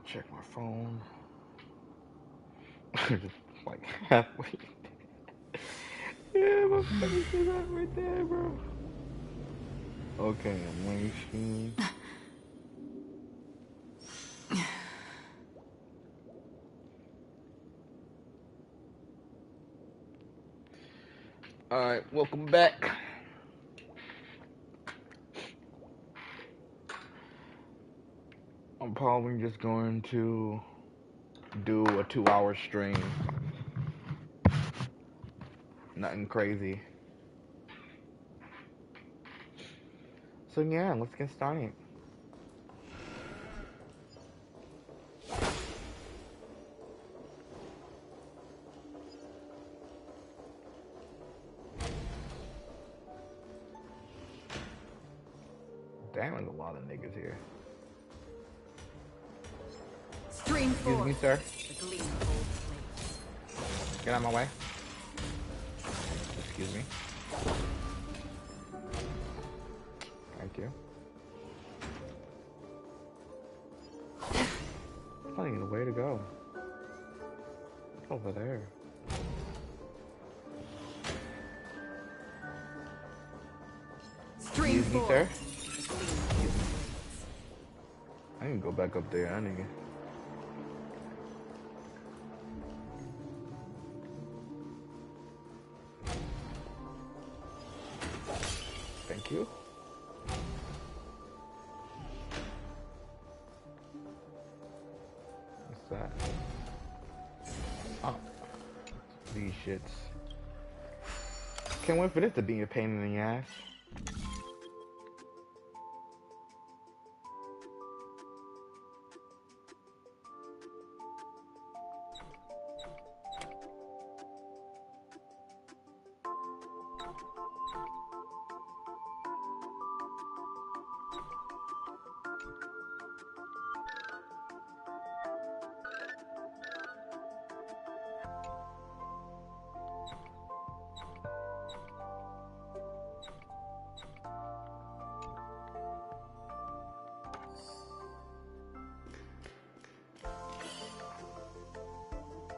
Check my phone. Just like halfway. Yeah, my face is halfway there, bro. Okay, I'm waiting. Alright, welcome back. I'm probably just going to do a 2-hour stream. Nothing crazy. So yeah, let's get started. Damn, there's a lot of niggas here. Excuse me, sir. Get out of my way. Excuse me. Thank you. Plenty of way to go. Over there. Excuse me, sir. I can go back up there, nigga. Thank you. What's that? Oh, these shits. Can't wait for this to be a pain in the ass.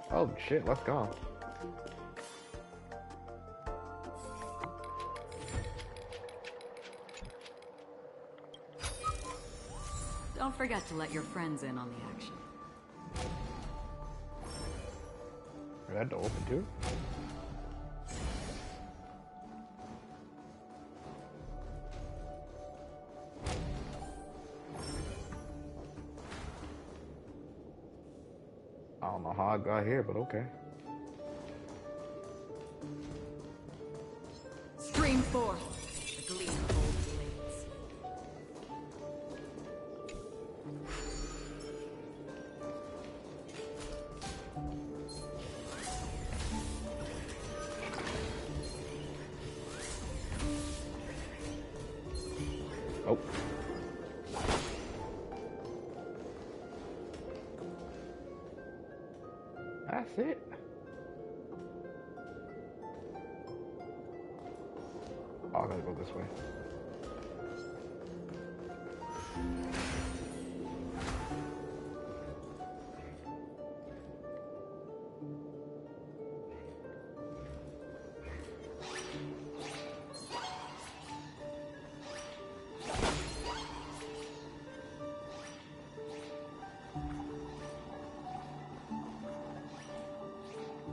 Oh shit, let's go. Don't forget to let your friends in on the action. Is that door open too? I don't know how I got here, but okay. Stream 4. The gleam of old blades. Oh. That's it. Oh, I gotta go this way.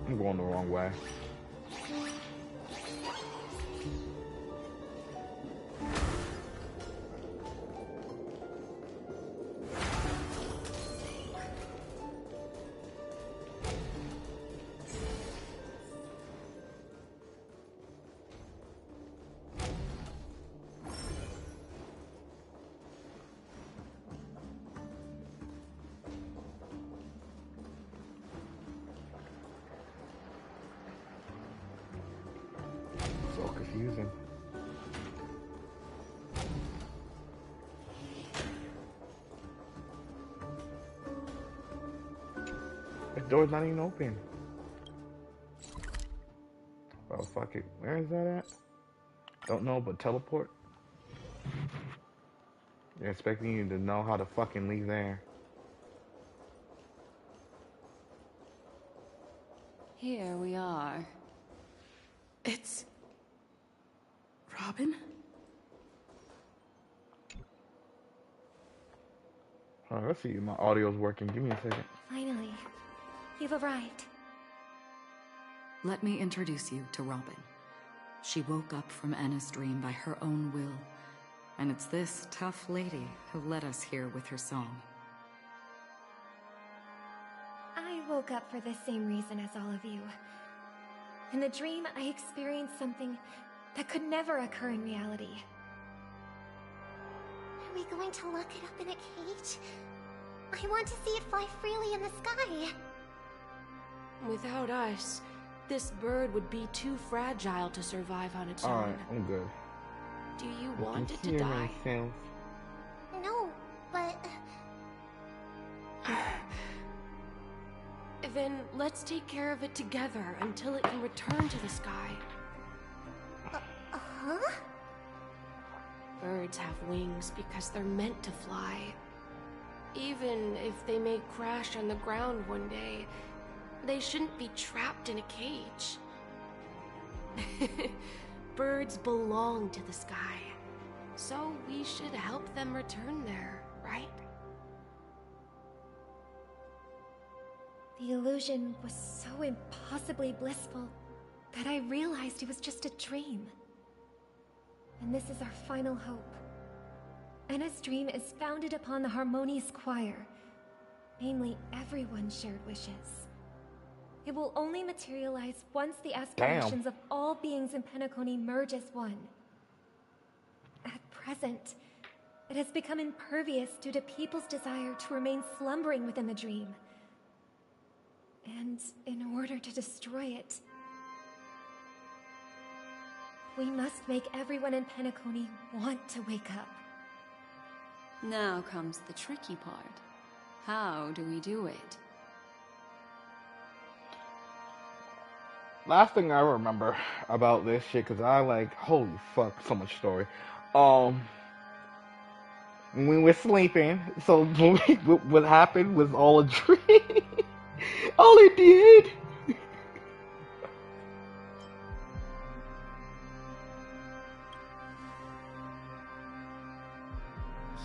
I'm going the wrong way. So confusing. The door's not even open. Oh, fuck it. Where is that at? Don't know, but teleport? They're expecting you to know how to fucking leave there. Here we are. It's... Robin? Alright, let's see. My audio's working. Give me a second. Finally, you've arrived. Let me introduce you to Robin. She woke up from Anna's dream by her own will, and it's this tough lady who led us here with her song. I woke up for the same reason as all of you. In the dream, I experienced something that could never occur in reality. Are we going to lock it up in a cage? I want to see it fly freely in the sky. Without us, this bird would be too fragile to survive on its Alright, own. I'm good. Do you want it to die? No, but... Then let's take care of it together until it can return to the sky. Huh? Birds have wings because they're meant to fly. Even if they may crash on the ground one day, they shouldn't be trapped in a cage. Birds belong to the sky, so we should help them return there, right? The illusion was so impossibly blissful that I realized it was just a dream. And this is our final hope. Anna's dream is founded upon the harmonious choir, namely everyone's shared wishes. It will only materialize once the aspirations of all beings in Penacony merge as one. At present, it has become impervious due to people's desire to remain slumbering within the dream. And in order to destroy it, we must make everyone in Penacony want to wake up. Now comes the tricky part. How do we do it? Last thing I remember about this shit, cause I like, holy fuck, so much story. When we were sleeping, so what happened was all a dream. All it did.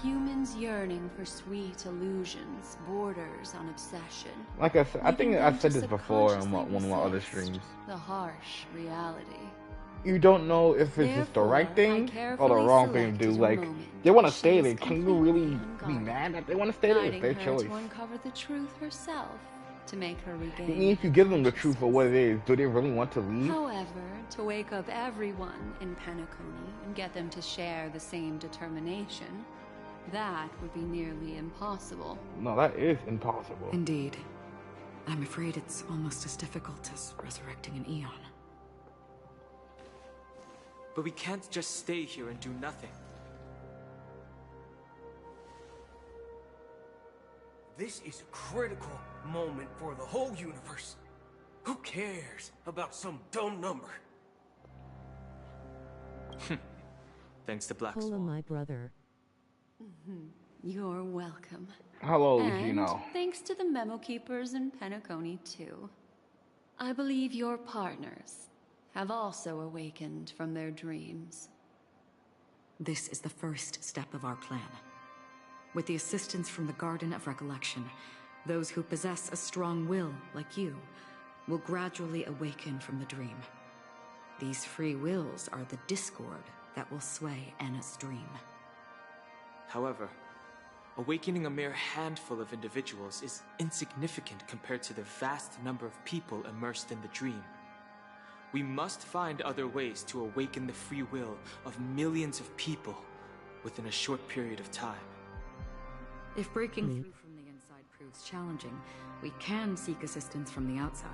Humans yearning for sweet illusions borders on obsession. Like I said, I think leading I them said to this before in one of my other resist streams. The harsh reality. You don't know if it's just the right thing or the wrong thing to do. Like, they want to stay there. Can you really be mad that they want to stay there? It's their choice. To uncover the truth herself, to make her regain. Even if you give them the truth for what it is, do they really want to leave? However, to wake up everyone in Penacony and get them to share the same determination, that would be nearly impossible. No, that is impossible. Indeed. I'm afraid it's almost as difficult as resurrecting an Eon. But we can't just stay here and do nothing. This is a critical moment for the whole universe. Who cares about some dumb number? Thanks to Black Hello, Swan. my brother. You're welcome. Hello, And Gino. thanks to the memo keepers in Penacony, too. I believe your partners have also awakened from their dreams. This is the first step of our plan. With the assistance from the Garden of Recollection, those who possess a strong will, like you, will gradually awaken from the dream. These free wills are the discord that will sway Anna's dream. However, awakening a mere handful of individuals is insignificant compared to the vast number of people immersed in the dream. We must find other ways to awaken the free will of millions of people within a short period of time. If breaking through from the inside proves challenging, we can seek assistance from the outside.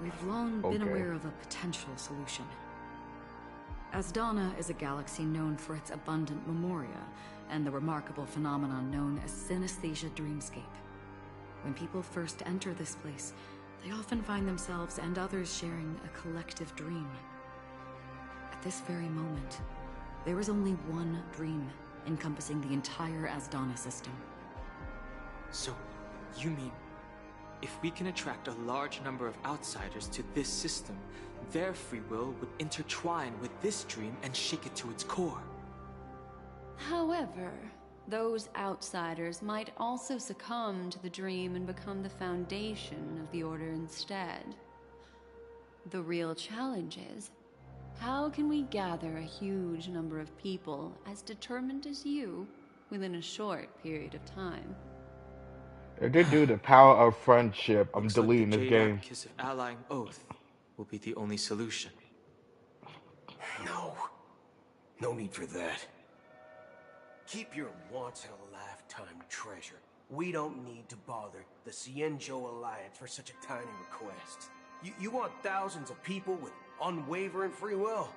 We've long been aware of a potential solution. Asdana is a galaxy known for its abundant memoria and the remarkable phenomenon known as synesthesia dreamscape. When people first enter this place, they often find themselves and others sharing a collective dream. At this very moment, there is only one dream encompassing the entire Asdana system. So, you mean If we can attract a large number of outsiders to this system, their free will would intertwine with this dream and shake it to its core. However, those outsiders might also succumb to the dream and become the foundation of the Order instead. The real challenge is, how can we gather a huge number of people as determined as you within a short period of time? If they do the power of friendship, I'm Looks like the deleting this Jade game. Kiss of Allying Oath will be the only solution. No. No need for that. Keep your once-in-a-lifetime treasure. We don't need to bother the Cienjo Alliance for such a tiny request. You want thousands of people with unwavering free will?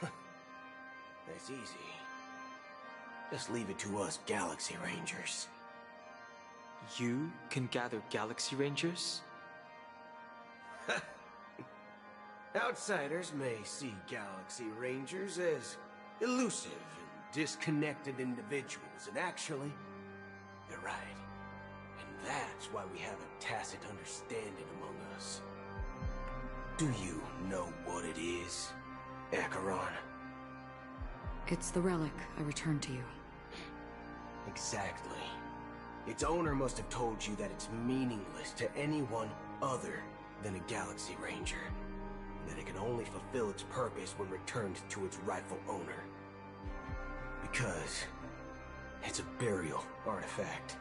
That's easy. Just leave it to us Galaxy Rangers. You can gather Galaxy Rangers? Outsiders may see Galaxy Rangers as elusive and disconnected individuals, and actually, they're right. And that's why we have a tacit understanding among us. Do you know what it is, Acheron? It's the relic I returned to you. Exactly. Its owner must have told you that it's meaningless to anyone other than a Galaxy Ranger. That it can only fulfill its purpose when returned to its rightful owner. Because it's a burial artifact,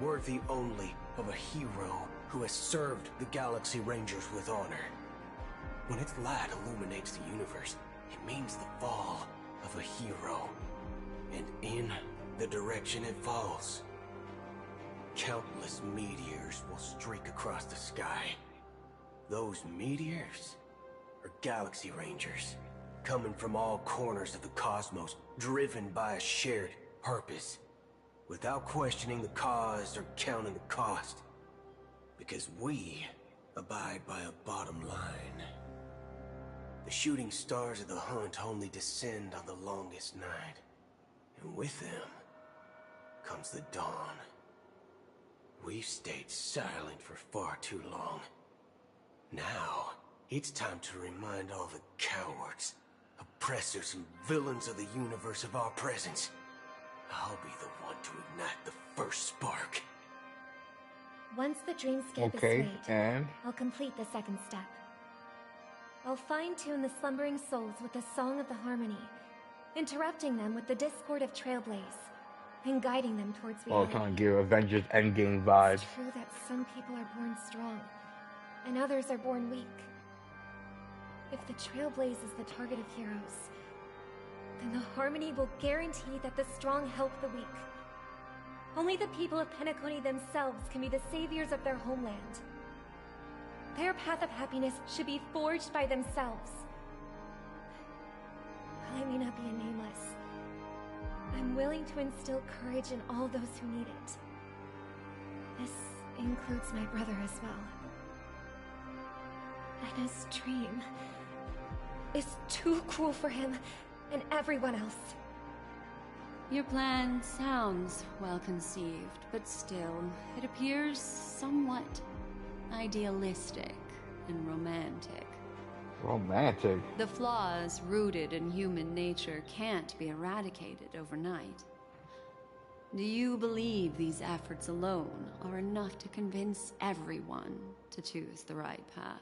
worthy only of a hero who has served the Galaxy Rangers with honor. When its light illuminates the universe, it means the fall of a hero. And in the direction it falls, countless meteors will streak across the sky. Those meteors are Galaxy Rangers, coming from all corners of the cosmos, driven by a shared purpose, without questioning the cause or counting the cost. Because we abide by a bottom line. The shooting stars of the hunt only descend on the longest night, and with them comes the dawn. We've stayed silent for far too long. Now, it's time to remind all the cowards, oppressors, and villains of the universe of our presence. I'll be the one to ignite the first spark. Once the dreamscape is Okay, slayed, and I'll complete the second step. I'll fine-tune the slumbering souls with the Song of the Harmony, interrupting them with the discord of Trailblaze, and guiding them towards well, reality. kind of give Avengers Endgame vibes. It's true that some people are born strong, and others are born weak. If the Trailblaze is the target of heroes, then the Harmony will guarantee that the strong help the weak. Only the people of Penacony themselves can be the saviors of their homeland. Their path of happiness should be forged by themselves. While I may not be a nameless, I'm willing to instill courage in all those who need it. This includes my brother as well. And his dream is too cruel for him and everyone else. Your plan sounds well conceived, but still, it appears somewhat idealistic and romantic. Romantic. The flaws rooted in human nature can't be eradicated overnight. Do you believe these efforts alone are enough to convince everyone to choose the right path?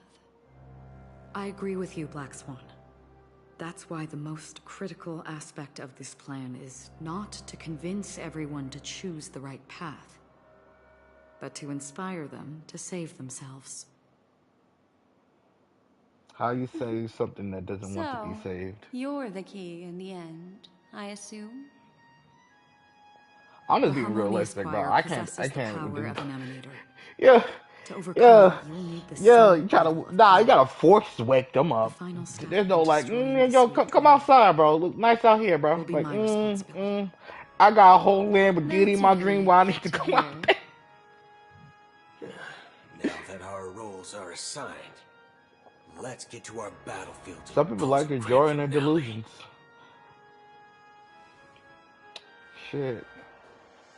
I agree with you, Black Swan. That's why the most critical aspect of this plan is not to convince everyone to choose the right path, but to inspire them to save themselves. How you save something that doesn't want to be So, saved? you're the key in the end, I assume? I'm just The being harmonious realistic, bro. fire I possesses can't. the power of an emanator. Yeah, To overcome yeah, it, you'll need the yeah. same You gotta, level of nah. You power. gotta force wake them The up. final step There's no in like, destroying yo, the come, sweet come dream outside, bro. Look nice out here, bro. will be Like, my responsibility. I got a whole Lamborghini Not in too my dream where I need relieved to to go out hear. there. Now that our roles are assigned, let's get to our battlefield. Some people like to enjoy their delusions. Shit.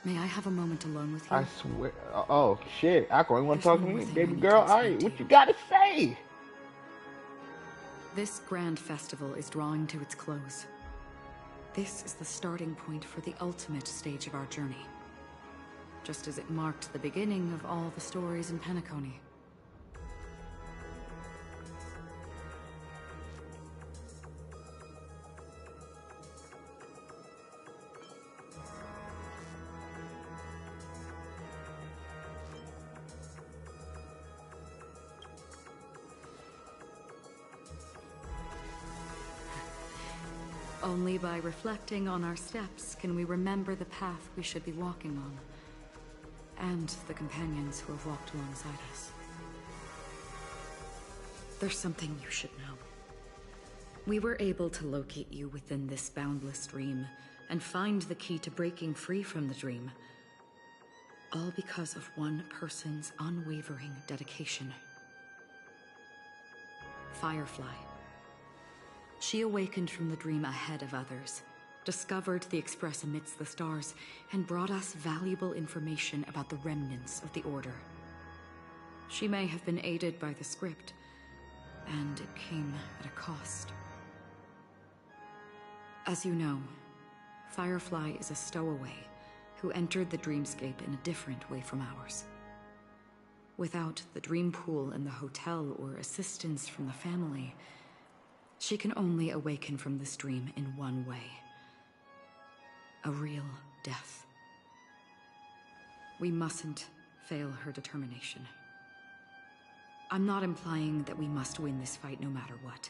May I have a moment alone with you? I swear. Oh shit, Aqua, you want to There's talk to one more me, thing I baby need girl? to explain Alright, to what you. you gotta say? This grand festival is drawing to its close. This is the starting point for the ultimate stage of our journey. Just as it marked the beginning of all the stories in Penacony. Only by reflecting on our steps can we remember the path we should be walking on, and the companions who have walked alongside us. There's something you should know. We were able to locate you within this boundless dream, and find the key to breaking free from the dream. All because of one person's unwavering dedication. Firefly. She awakened from the dream ahead of others, discovered the Express amidst the stars, and brought us valuable information about the remnants of the Order. She may have been aided by the script, and it came at a cost. As you know, Firefly is a stowaway who entered the dreamscape in a different way from ours. Without the dream pool in the hotel or assistance from the family, she can only awaken from this dream in one way. A real death. We mustn't fail her determination. I'm not implying that we must win this fight no matter what,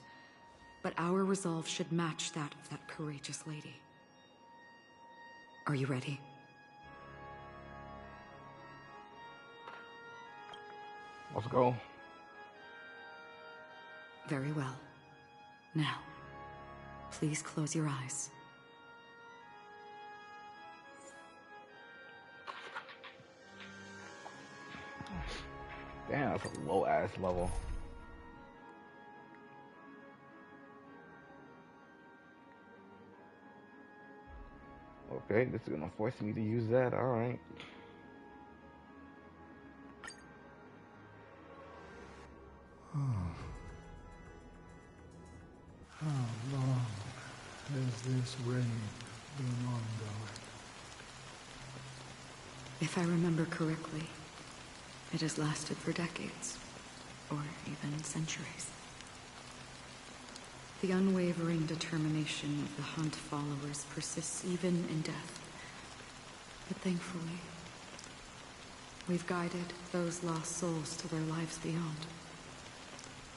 but our resolve should match that of that courageous lady. Are you ready? Let's go. Very well. Now, please close your eyes. Damn, that's a low ass level. Okay, this is gonna force me to use that. Alright. How long has this reign been ongoing? If I remember correctly, it has lasted for decades, or even centuries. The unwavering determination of the Hunt followers persists even in death. But thankfully, we've guided those lost souls to their lives beyond.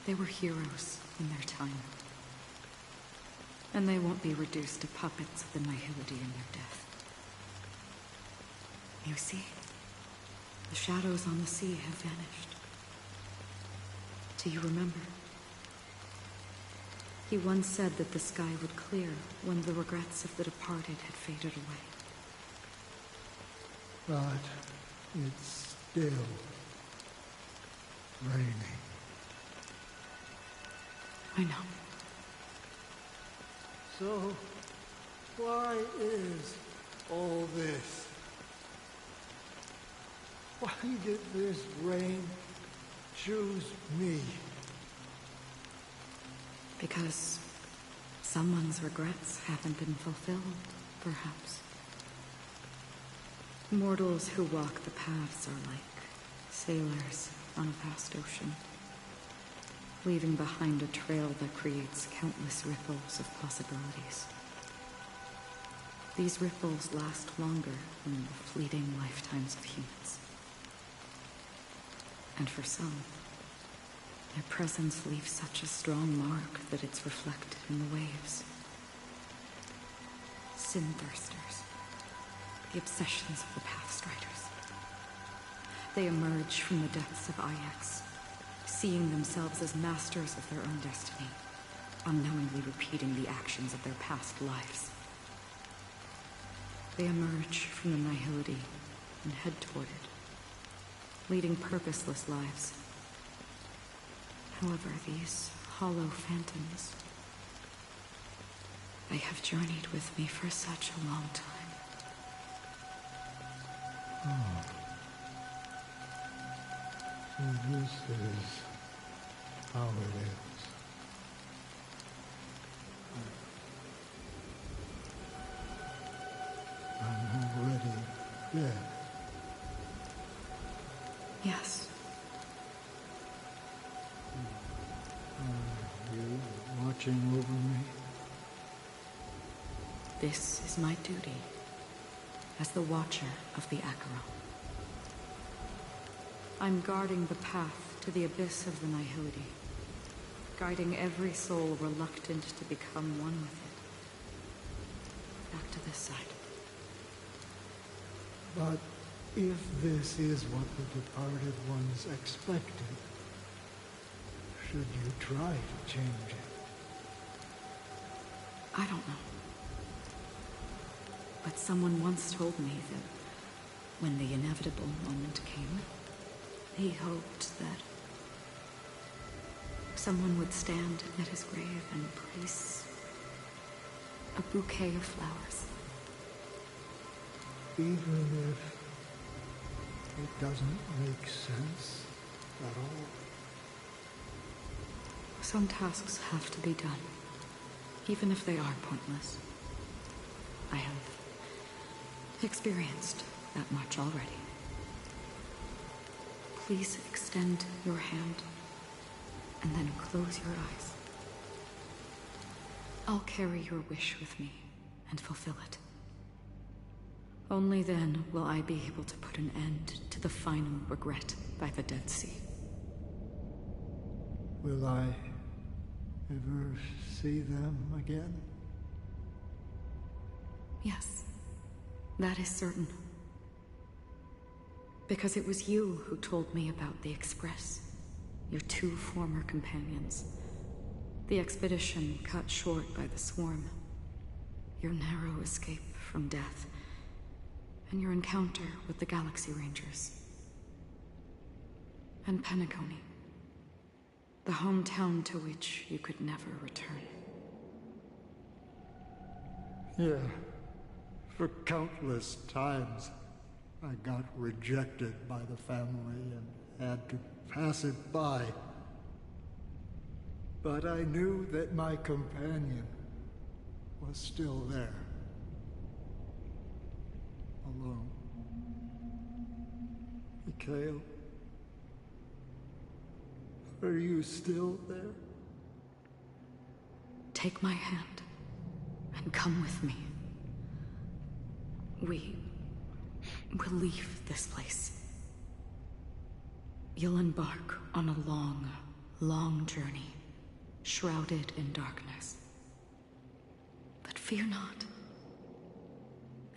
They were heroes in their time. And they won't be reduced to puppets of the Nihility in their death. You see, the shadows on the sea have vanished. Do you remember? He once said that the sky would clear when the regrets of the departed had faded away. But it's still raining. I know. So, why is all this? Why did this rain choose me? Because someone's regrets haven't been fulfilled, perhaps. Mortals who walk the paths are like sailors on a vast ocean, leaving behind a trail that creates countless ripples of possibilities. These ripples last longer than the fleeting lifetimes of humans. And for some, their presence leaves such a strong mark that it's reflected in the waves. Sin-thirsters, the obsessions of the Pathstriders. They emerge from the depths of Ix, seeing themselves as masters of their own destiny, unknowingly repeating the actions of their past lives. They emerge from the Nihility and head toward it, leading purposeless lives. However, these hollow phantoms, they have journeyed with me for such a long time. So this is how it is. I'm already dead. Yes. Are you watching over me? This is my duty as the Watcher of the Acheron. I'm guarding the path to the abyss of the Nihility, guiding every soul reluctant to become one with it. Back to this side. But if this is what the departed ones expected, should you try to change it? I don't know. But someone once told me that when the inevitable moment came, he hoped that someone would stand at his grave and place a bouquet of flowers. Even if it doesn't make sense at all? Some tasks have to be done, even if they are pointless. I have experienced that much already. Please extend your hand, and then close your eyes. I'll carry your wish with me and fulfill it. Only then will I be able to put an end to the final regret by the Dead Sea. Will I ever see them again? Yes, that is certain. Because it was you who told me about the Express, your two former companions. The expedition cut short by the swarm. Your narrow escape from death. And your encounter with the Galaxy Rangers. And Penacony. The hometown to which you could never return. Yeah. For countless times, I got rejected by the family and had to pass it by. But I knew that my companion was still there. Alone. Mikhail, are you still there? Take my hand and come with me. We will leave this place. You'll embark on a long, long journey, shrouded in darkness. But fear not,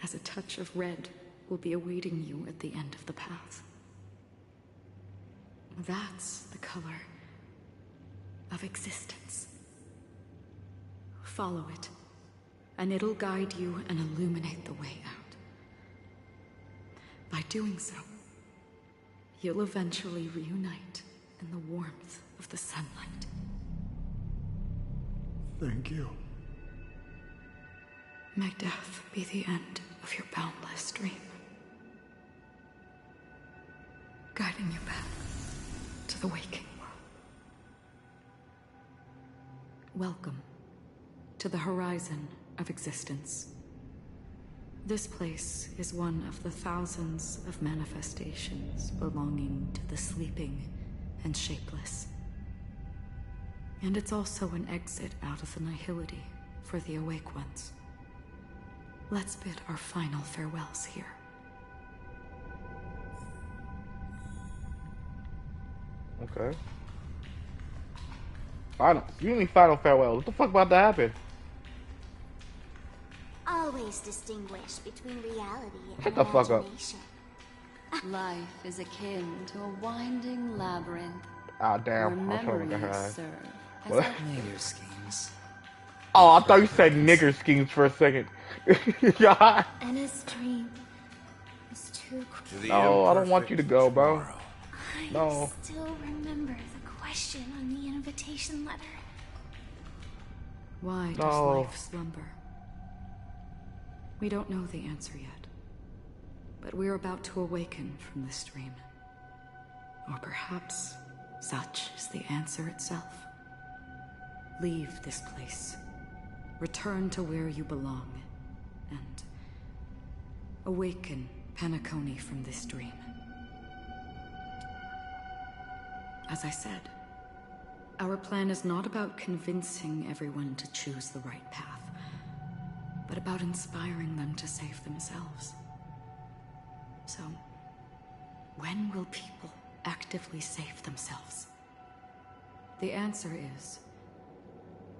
as a touch of red will be awaiting you at the end of the path. That's the color of existence. Follow it, and it'll guide you and illuminate the way out. By doing so, you'll eventually reunite in the warmth of the sunlight. Thank you. May death be the end of your boundless dream, guiding you back to the waking world. Welcome to the horizon of existence. This place is one of the thousands of manifestations belonging to the sleeping and shapeless. And it's also an exit out of the nihility for the awake ones. Let's bid our final farewells here. Okay. Final. You mean final farewell? What the fuck about to happen? Always distinguish between reality and Shut the fuck up. imagination. Life is akin to a winding labyrinth. Ah, damn. Where I'm trying to make memories her serve as What? a Nigger schemes. Oh, I thought you said nigger schemes for a second. Yeah. Anna's dream is too cruel. No, I don't want you to go, bro. I No. still remember the question on the invitation letter. Why does No. life slumber? We don't know the answer yet. But we're about to awaken from this dream. Or perhaps such is the answer itself. Leave this place. Return to where you belong. And awaken Penacony from this dream. As I said, our plan is not about convincing everyone to choose the right path, but about inspiring them to save themselves. So, when will people actively save themselves? The answer is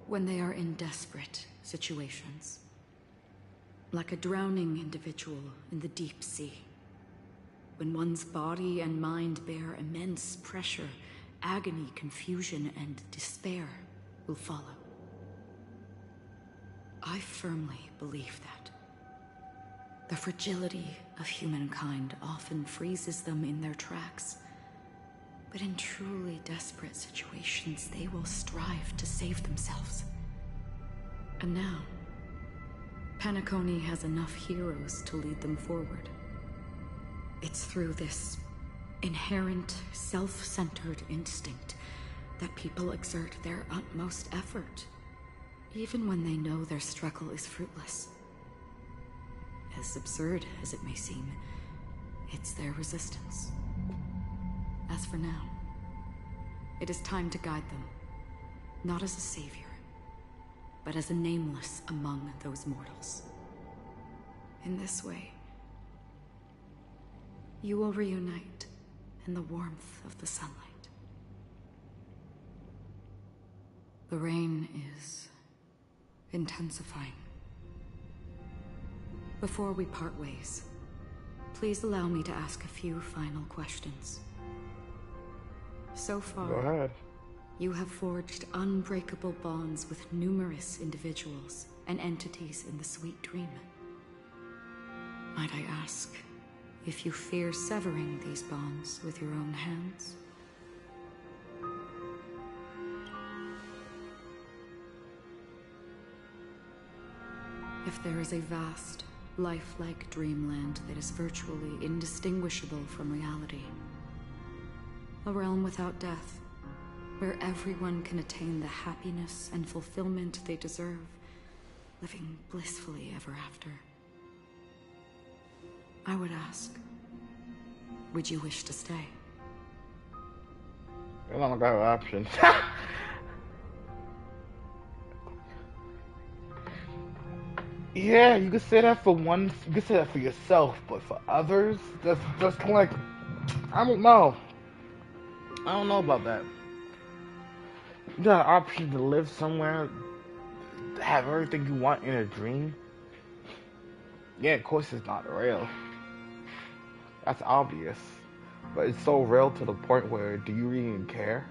when they are in desperate situations. Like a drowning individual in the deep sea. When one's body and mind bear immense pressure, agony, confusion, and despair will follow. I firmly believe that. The fragility of humankind often freezes them in their tracks. But in truly desperate situations, they will strive to save themselves. And now, Penacony has enough heroes to lead them forward. It's through this inherent, self-centered instinct that people exert their utmost effort, even when they know their struggle is fruitless. As absurd as it may seem, it's their resistance. As for now, it is time to guide them, not as a savior, but as a nameless among those mortals. In this way, you will reunite in the warmth of the sunlight. The rain is intensifying. Before we part ways, please allow me to ask a few final questions. So far, Go ahead. You have forged unbreakable bonds with numerous individuals and entities in the Sweet Dream. Might I ask if you fear severing these bonds with your own hands? If there is a vast, lifelike dreamland that is virtually indistinguishable from reality, a realm without death, where everyone can attain the happiness and fulfillment they deserve, living blissfully ever after, I would ask, would you wish to stay? I don't got an option. Yeah, you could say that for one, you could say that for yourself, but for others, that's like, I don't know. I don't know about that. You got an option to live somewhere, have everything you want in a dream. Yeah, of course it's not real. That's obvious. But it's so real to the point where, do you even care?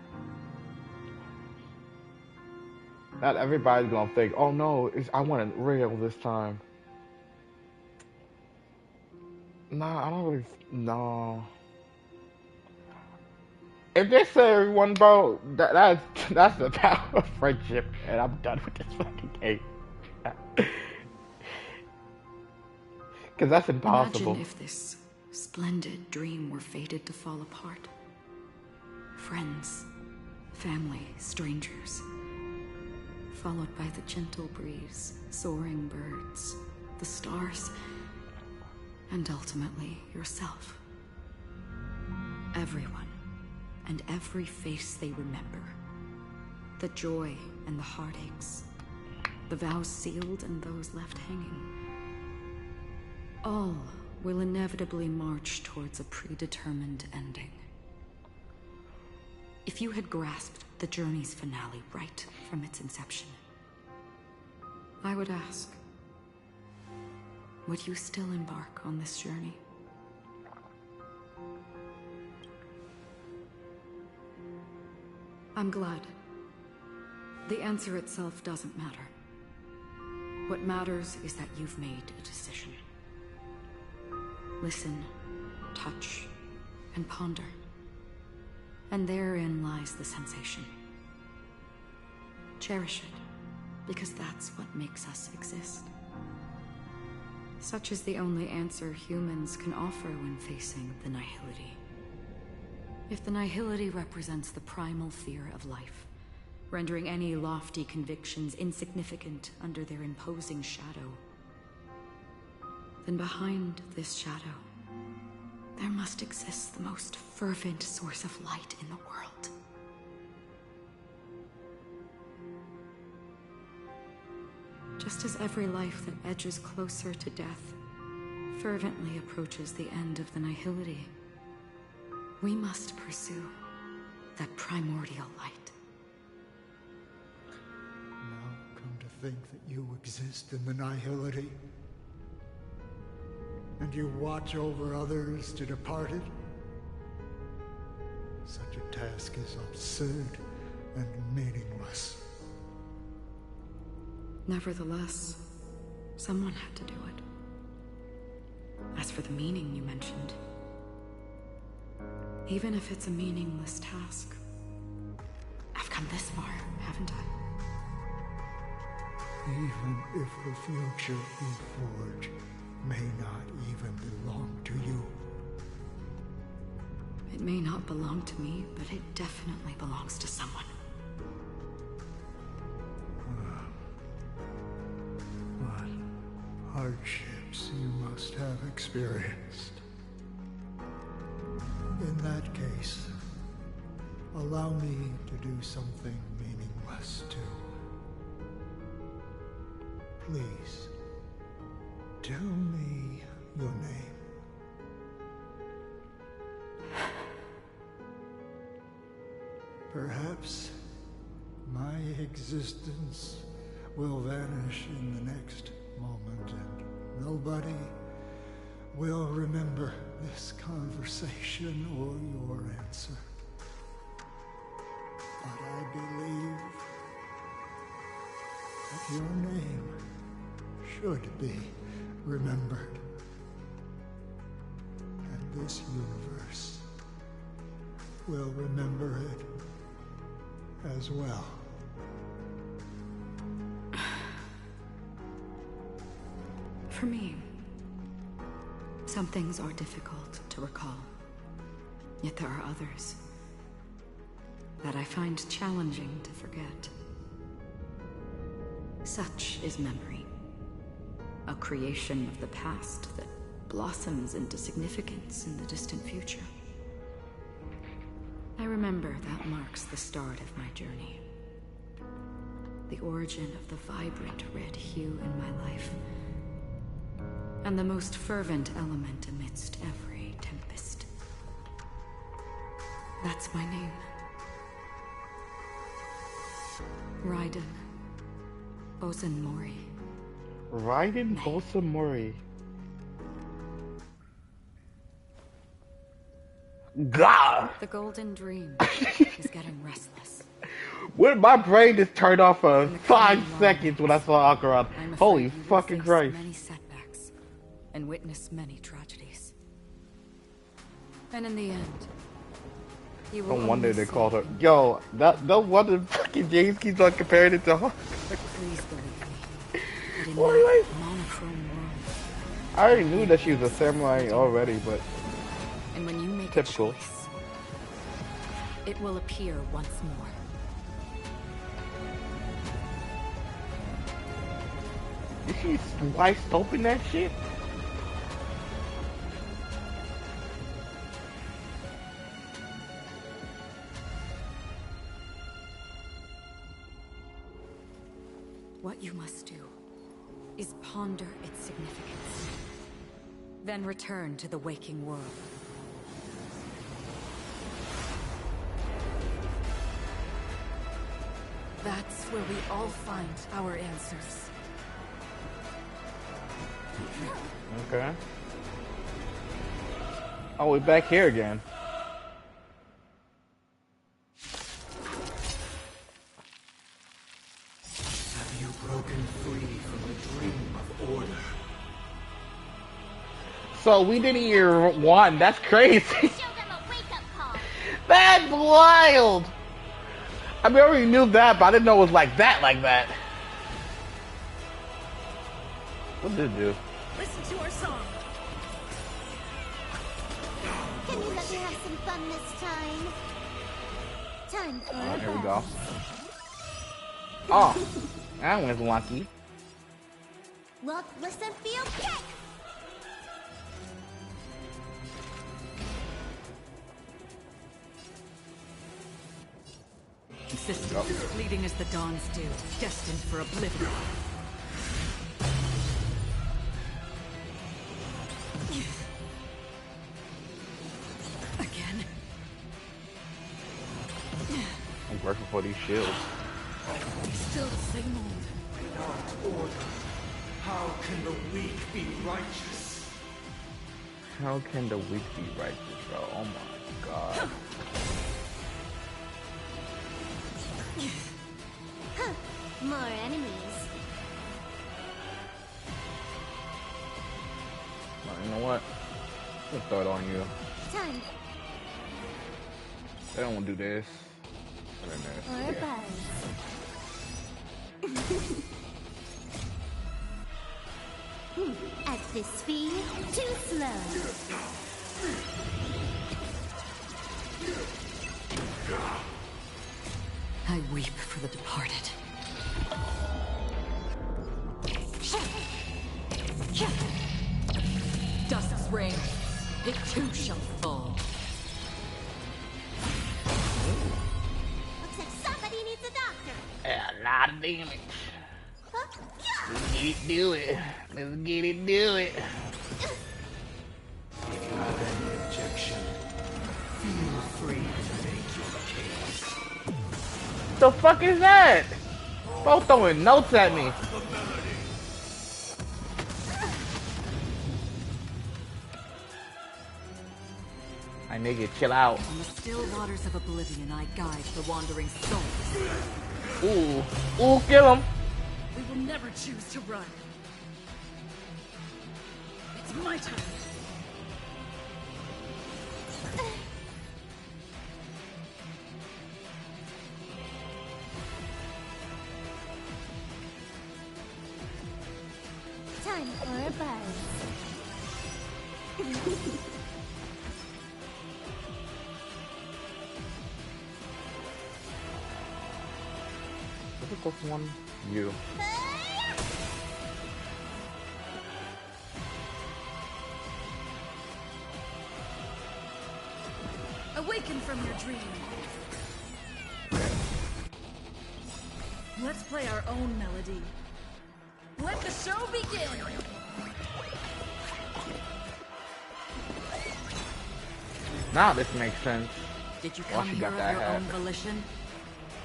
Not everybody's gonna think, oh no, I want it real this time. Nah, I don't really, no. If they say everyone, bro, that's the power of friendship, and I'm done with this fucking game. Because that's impossible. Imagine if this splendid dream were fated to fall apart. Friends, family, strangers, followed by the gentle breeze, soaring birds, the stars, and ultimately yourself. Everyone, and every face they remember. The joy and the heartaches, the vows sealed and those left hanging. All will inevitably march towards a predetermined ending. If you had grasped the journey's finale right from its inception, I would ask, would you still embark on this journey? I'm glad. The answer itself doesn't matter. What matters is that you've made a decision. Listen, touch, and ponder. And therein lies the sensation. Cherish it, because that's what makes us exist. Such is the only answer humans can offer when facing the nihility. If the nihility represents the primal fear of life, rendering any lofty convictions insignificant under their imposing shadow, then behind this shadow, there must exist the most fervent source of light in the world. Just as every life that edges closer to death fervently approaches the end of the nihility, we must pursue that primordial light. Now, come to think that you exist in the nihility, and you watch over others to depart it, such a task is absurd and meaningless. Nevertheless, someone had to do it. As for the meaning you mentioned, even if it's a meaningless task, I've come this far, haven't I? Even if the future you forge may not even belong to you. It may not belong to me, but it definitely belongs to someone. What hardships you must have experienced. In that case, allow me to do something meaningless too. Please, tell me your name. Perhaps my existence will vanish in the next moment, and nobody will remember this conversation or your answer. But I believe that your name should be remembered. And this universe will remember it as well. For me, some things are difficult to recall. Yet there are others that I find challenging to forget. Such is memory, a creation of the past that blossoms into significance in the distant future. I remember that marks the start of my journey. The origin of the vibrant red hue in my life, and the most fervent element amidst every tempest. That's my name. Raiden Ozanmori. Raiden Ozanmori. God! The golden dream is getting restless. When my brain just turned off for In the 5 coming seconds when I saw Akaran. I'm afraid Holy you will fucking face Christ. many setbacks and witness many tragedies. And in the end, you will No wonder only they see called her. Yo, no wonder fucking James keeps on comparing it to her. Please believe me. That in Wait, that wait. monochrome world, I already knew that she was a samurai already, but and when you make typical. a choice, it will appear once more. Is she sliced open that shit? What you must do is ponder its significance, then return to the waking world. That's where we all find our answers. Okay. Oh, we're back here again. Have you broken free from the dream of order? So we didn't hear one. That's crazy. Show them a wake-up call. That's wild. I mean, I already knew that, but I didn't know it was like that, like that. What did it do? Listen to time. Time for a There we go. buzz. Oh, that one's lucky. Look, listen, feel, kick! Existence is fleeting as the dawns do, destined for oblivion. Again. I'm grateful for these shields. Still the same old. Without order, how can the weak be righteous? How can the weak be righteous, bro? Oh my god. More enemies. Well, you know what? I'll throw it on you. Time They don't want to do this. And then this. for a Yeah. buzz. At this speed, too slow. I weep for the departed. Dusk's reign, it too shall fall. Looks like somebody needs a doctor. Yeah, a lot of damage. Huh? Yeah. Let's get it, do it. Let's get it, do it. If you have any objection, feel free to make your case. The fuck is that? Both throwing notes at me. My nigga, chill out. On the still waters of oblivion, I guide the wandering souls. Ooh, ooh, kill him. We will never choose to run. It's my turn. Time for a buzz. What's this one? You. Awaken from your dream. Let's play our own melody. Let the show begin! Now this makes sense. Did you Why come she here got of that your hat? own volition?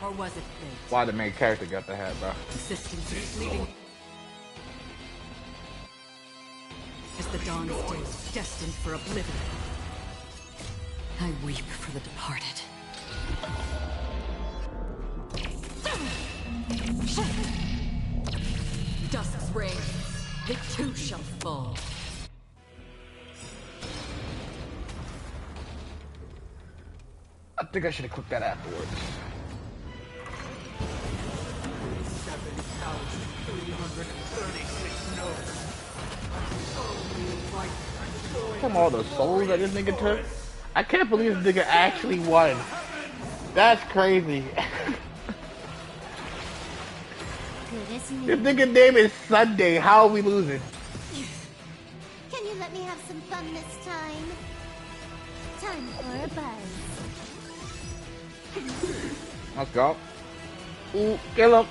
Or was it fate? Why the main character got the hat, bro? Existence is fleeting. As the dawn stays, destined for oblivion. I weep for the departed. Dusk's reign, it too shall fall. I think I should have clicked that afterwards. 7,336 notes. Come all the souls that this nigga took. I can't believe this nigga actually won. That's crazy. Good as new. This nigga name is Sunday. How are we losing? Can you let me have some fun this time? Time for a buzz. Let's go. Ooh, kill him.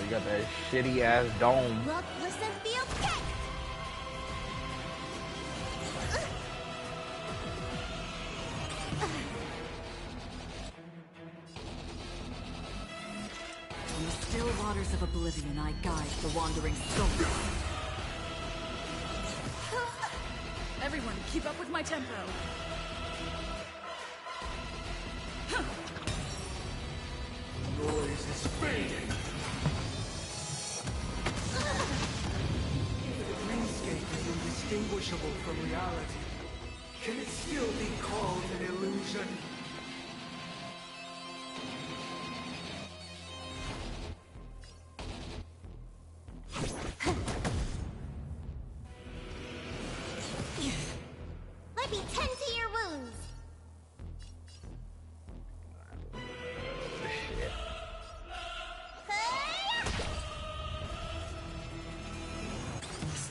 You got that shitty ass dome. Look, listen, feel, kick! On the still waters of oblivion, I guide the wandering soul. Everyone, keep up with my tempo. Noise is fading. If the dreamscape is indistinguishable from reality, can it still be called an illusion?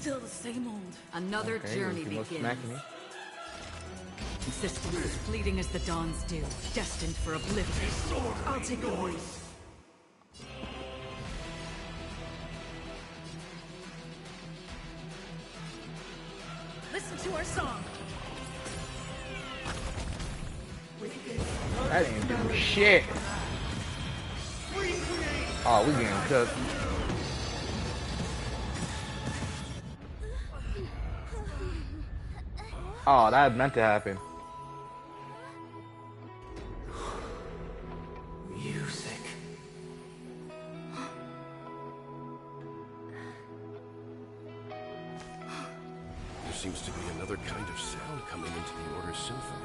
Still the same old. Another Okay, journey you must smack begins. me. Insistence is fleeting as the dawn's dew, destined for oblivion. I'll take the lead. Listen to our song. That ain't do shit. Oh, we getting cooked. Oh, that meant to happen. Music. There seems to be another kind of sound coming into the Order's symphony.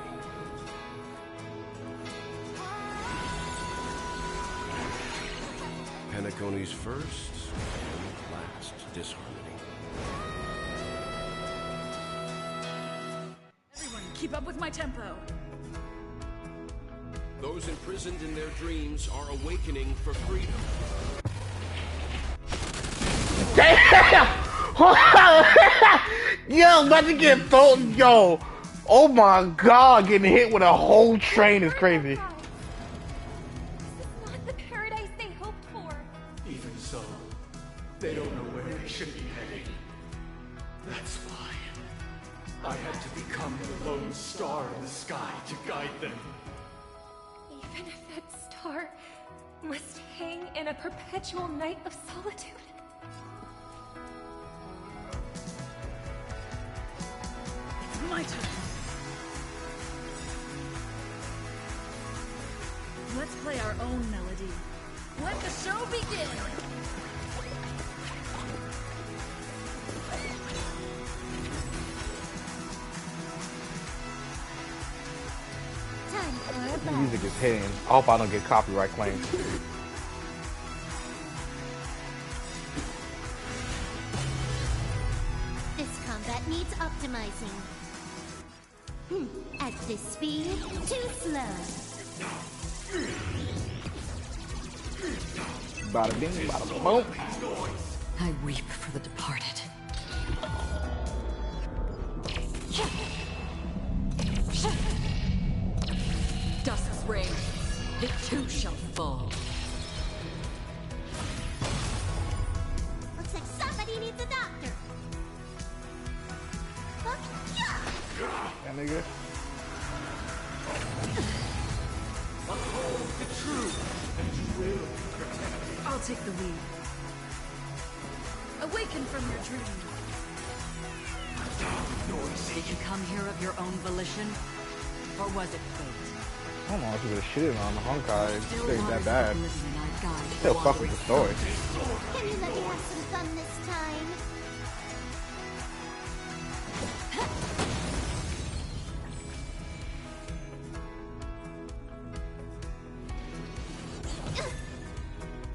Penacony's first and last disharmony. Everyone, keep up with my tempo. Those imprisoned in their dreams are awakening for freedom. Damn! Yo, about to get thrown. Yo, oh my god, getting hit with a whole train is crazy. This is not the paradise they hoped for. Even so, they don't know where they should be heading. That's why I had to become the lone star in the sky to guide them. Even if that star must hang in a perpetual night of solitude. It's my turn. Let's play our own melody. Let the show begin! Time for a The bite. music is hitting. I hope I don't get copyright claims. This combat needs optimizing. At this speed, too slow. Bada bing, bada boom. I weep for the departed. Dusk's reign, it too shall fall. Looks like somebody needs a doctor. Huh? Yeah. That nigga. I'll take the lead. Awaken from your dream. Did you come here of your own volition? Or was it fate? I don't know if you would have shitted on the Hokai. It's Still that waters bad. of oblivion I guide the Still fuck with the story. Can you let me have some fun this time?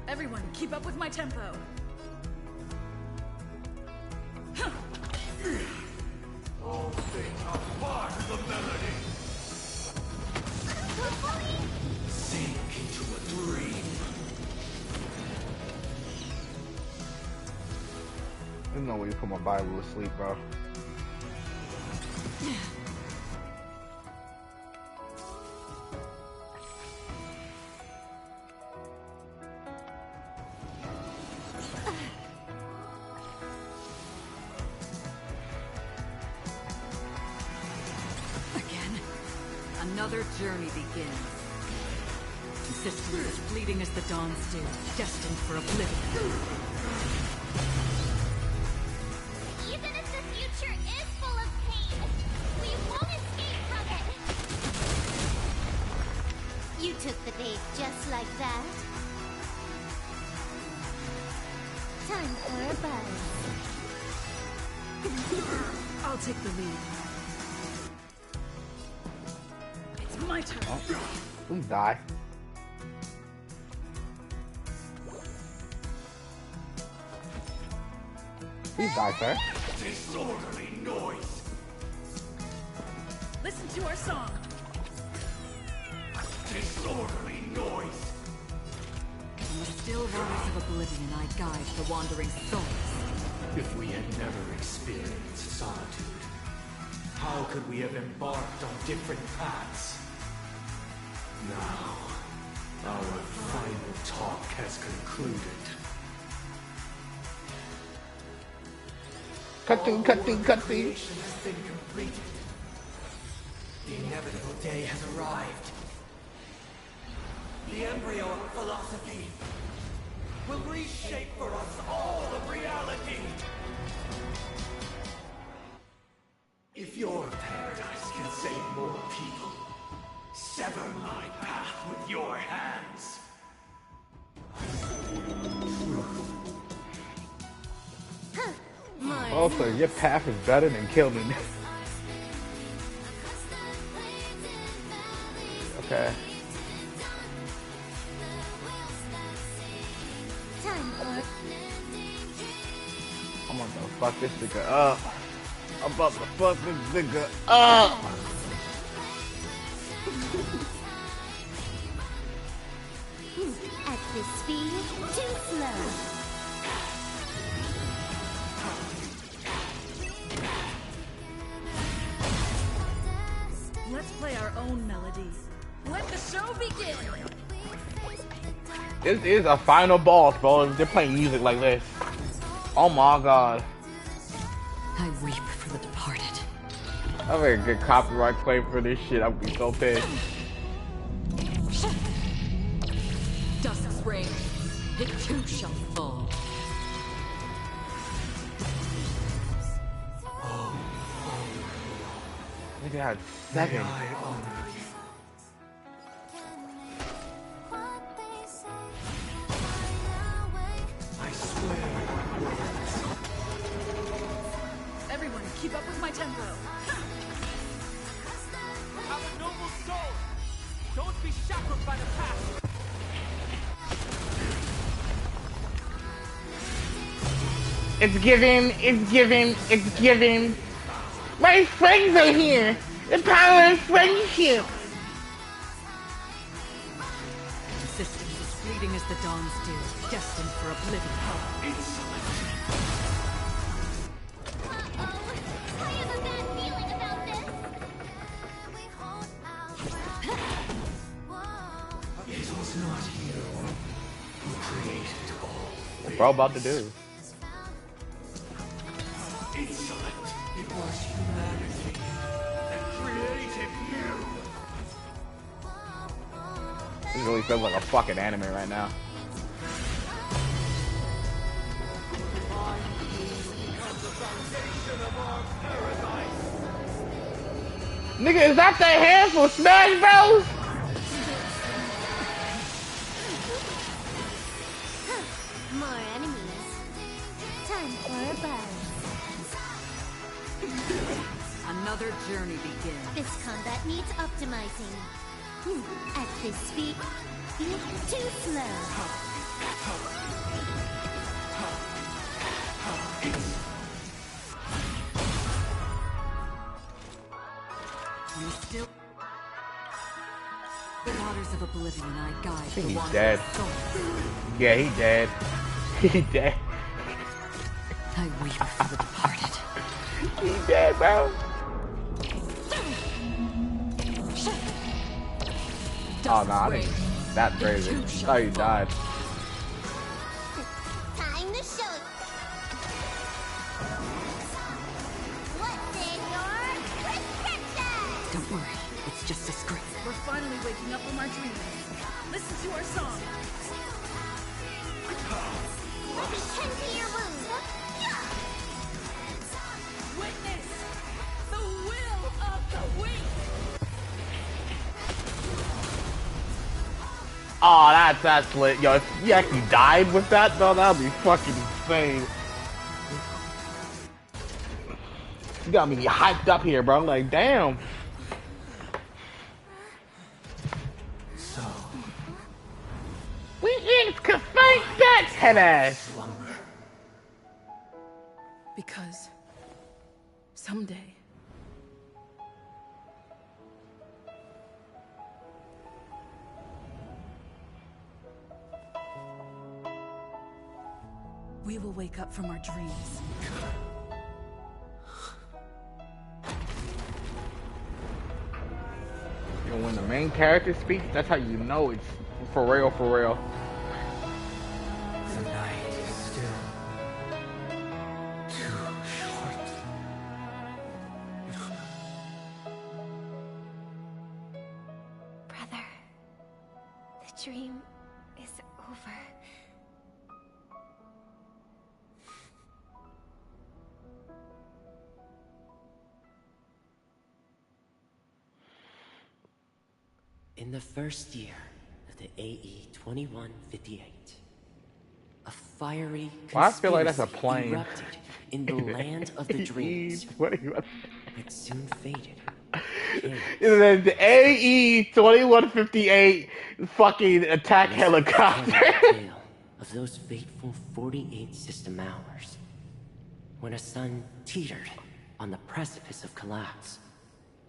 Everyone, keep up with my tempo. All things are part of the melody. Sink into a dream. There's no way you put my Bible to sleep, bro. Again, another journey begins. Insistence as fleeting as the dawn's dew, destined for oblivion. Even if the future is full of pain, we won't escape from it. You took the bait just like that. Time for a buzz. I'll take the lead. It's my turn. Please die. Please die, sir. Disorderly noise. Listen to our song. Disorderly noise. In the still waters of oblivion I guide the wandering souls. If we had never experienced solitude, how could we have embarked on different paths? Now, our final talk has concluded. Cutting. Creation has been completed. The inevitable day has arrived. The embryo of philosophy will reshape for us all of reality. If your paradise can save more people, sever my path with your hands. Also, your path is better than killing me. Okay. Time for I'm about to fuck this nigga up. I'm about to fuck this nigga up. at this speed, too slow. Let's play our own melody. Let the show begin! This is a final boss, bro. They're playing music like this. Oh my god. I weep for the departed. I'm gonna get copyright claim for this shit. I'm gonna be so pissed. Dusk's reign, it too shall fall. Nigga had 7. I swear. Everyone, keep up with my tempo. Our noble soul! Don't be shackled by the past! It's giving. My friends are here. The power of friendship. Existence is fleeting as the dawn's dew, destined for oblivion. I have a bad feeling about this. It was not you who created all. What bro about to do? Insolent. It was humanity that created you. This really feels like a fucking anime right now. Nigga, is that the hand for Smash Bros? More enemies. Time for a buzz. Another journey begins. This combat needs optimizing. At this speed, too slow. We still... The waters of oblivion I guide. I think the he's waters dead. of soul. Yeah, he dead. He dead. I weep for the departed. He dead, bro. Oh no, I think that's crazy. I thought he died. Time to show it. What's in your prescription? Don't worry, it's just a script. We're finally waking up from our dreams. Listen to our song. Tend to your wound. Witness the will of the weak. Oh, that's lit. Yo, if you actually died with that, though, that would be fucking insane. You got me hyped up here, bro. Like, damn. So, We in confined that head ass. slumber. Because someday we will wake up from our dreams. You know, when the main character speaks, that's how you know it's for real, for real. The night is still too short. Brother, the dream is over. In the first year of the AE 2158, a fiery Well, I feel like that's a conspiracy plane. erupted in the land of the dreams. What? It soon faded. The AE 2158 fucking attack This helicopter. was the tale of those fateful 48 system hours, when a sun teetered on the precipice of collapse.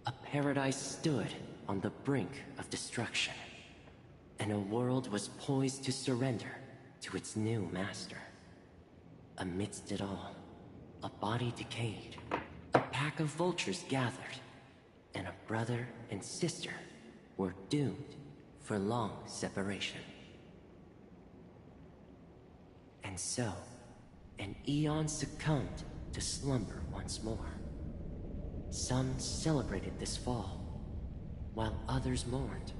A paradise stood on the brink of destruction, and a world was poised to surrender to its new master. Amidst it all, a body decayed, a pack of vultures gathered, and a brother and sister were doomed for long separation. And so, an eon succumbed to slumber once more. Some celebrated this fall, while others mourned.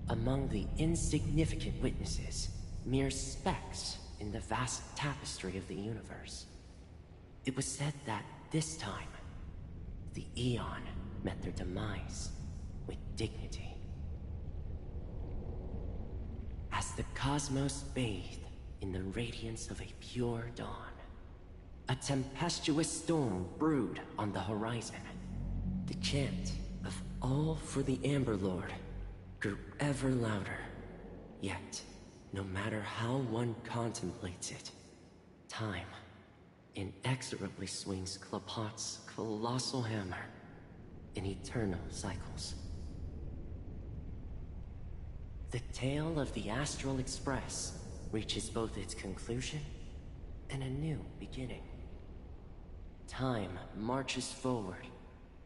Among the insignificant witnesses, mere specks in the vast tapestry of the universe. It was said that this time, the Eon met their demise with dignity. As the cosmos bathed in the radiance of a pure dawn, a tempestuous storm brewed on the horizon. The chant of "All for the Amber Lord" grew ever louder. Yet, no matter how one contemplates it, time inexorably swings Klapot's colossal hammer in eternal cycles. The tale of the Astral Express reaches both its conclusion and a new beginning. Time marches forward,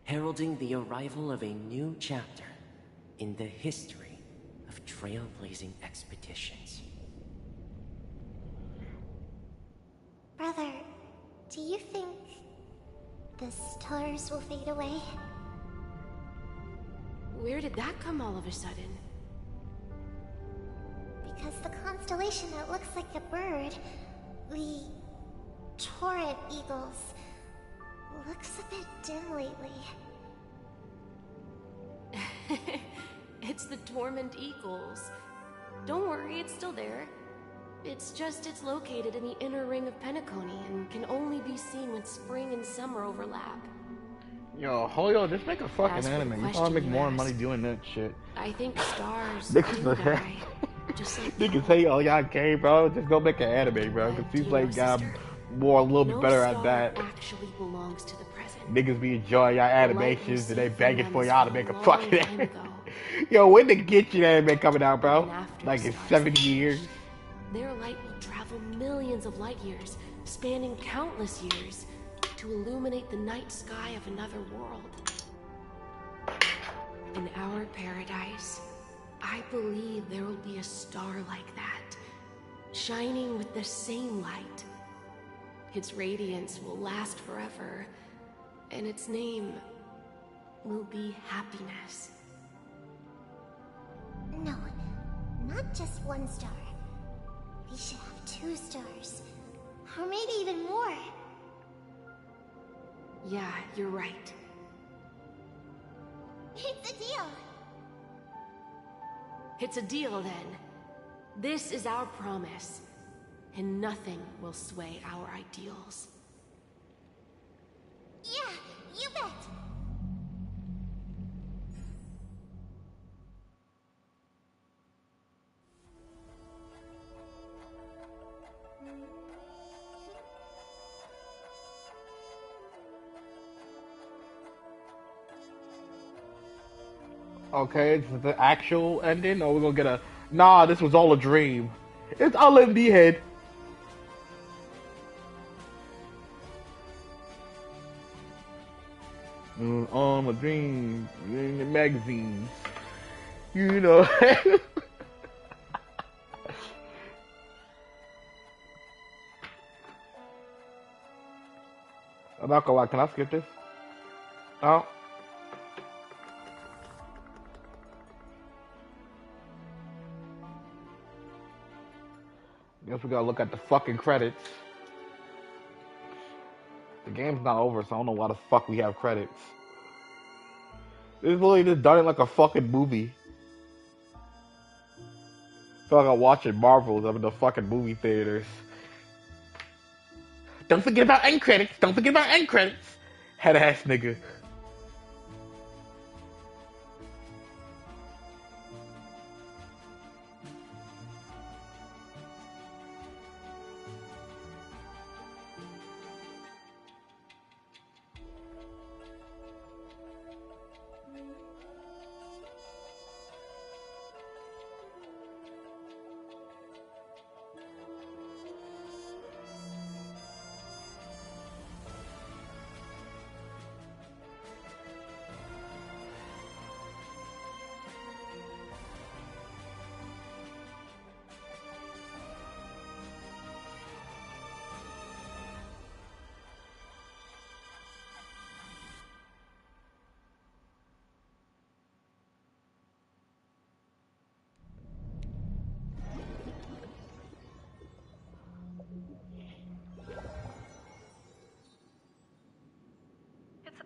heralding the arrival of a new chapter in the history of trailblazing expeditions. Brother, do you think the stars will fade away? Where did that come all of a sudden? Because the constellation that looks like a bird, the Torrent Eagles, looks a bit dim lately. It's the Torment Eagles. Don't worry, it's still there. It's just it's located in the inner ring of Penacony and can only be seen when spring and summer overlap. Yo, Julio, just make a fucking As for the anime. You question probably make you more asked, money doing that shit. I think stars Niggas do say- die. Just like Niggas say, oh, y'all gay, bro. Just go make an anime, bro. Because do seems you like know, got sister? more, a little bit No better at star that. actually belongs to the present. Niggas be enjoying y'all The light we animations and they see begging from for them y'all is to make a from fucking long time anime. ago. Yo, when the Genshin anime coming out, bro? And after Like in stars 70 vanish, years? Their light will travel millions of light years, spanning countless years, to illuminate the night sky of another world. In our paradise, I believe there will be a star like that, shining with the same light. Its radiance will last forever, and its name will be happiness. No, not just one star. We should have 2 stars. Or maybe even more. Yeah, you're right. It's a deal. It's a deal then. This is our promise, and nothing will sway our ideals. Yeah, you bet. Okay, is the actual ending, or we're gonna get a nah, this was all a dream. It's all in the head. On a dream in the magazines. You know. I'm not gonna lie, can I skip this? Oh. Guess we gotta look at the fucking credits. The game's not over, so I don't know why the fuck we have credits. This literally just done it like a fucking movie. I feel like I'm watching Marvels up in the fucking movie theaters. Don't forget about end credits. Don't forget about end credits. Head ass nigga.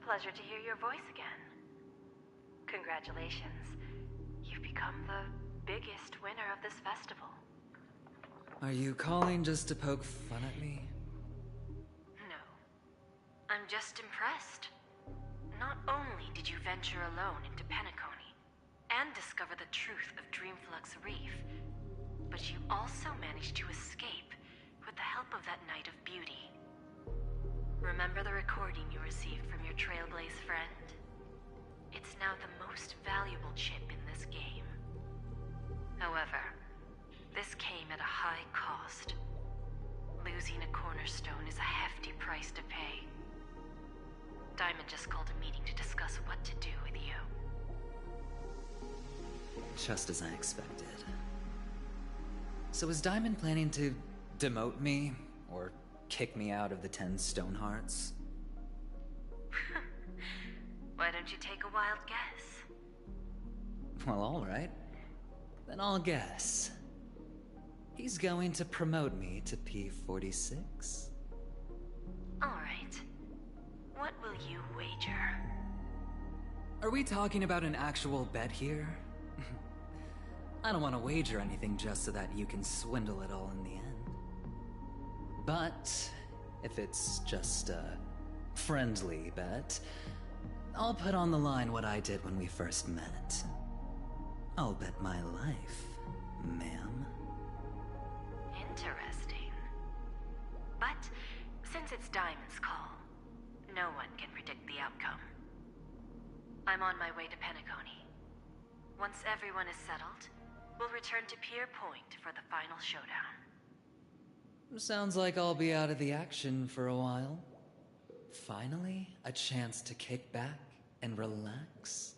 Pleasure to hear your voice again. Congratulations. You've become the biggest winner of this festival. Are you calling just to poke fun at me? No. I'm just impressed. Not only did you venture alone into Penacony and discover the truth of Dreamflux Reef, but you also managed to escape with the help of that Knight of Beauty. Remember the recording you received from your Trailblaze friend? It's now the most valuable chip in this game. However, this came at a high cost. Losing a cornerstone is a hefty price to pay. Diamond just called a meeting to discuss what to do with you. Just as I expected. So is Diamond planning to demote me, or kick me out of the 10 Stonehearts? Why don't you take a wild guess? Well, alright. Then I'll guess. He's going to promote me to P46. Alright. What will you wager? Are we talking about an actual bet here? I don't want to wager anything just so that you can swindle it all in the end. But if it's just a friendly bet, I'll put on the line what I did when we first met. I'll bet my life, ma'am. Interesting. But since it's Diamond's call, no one can predict the outcome. I'm on my way to Penacony. Once everyone is settled, we'll return to Pier Point for the final showdown. Sounds like I'll be out of the action for a while. Finally, a chance to kick back and relax.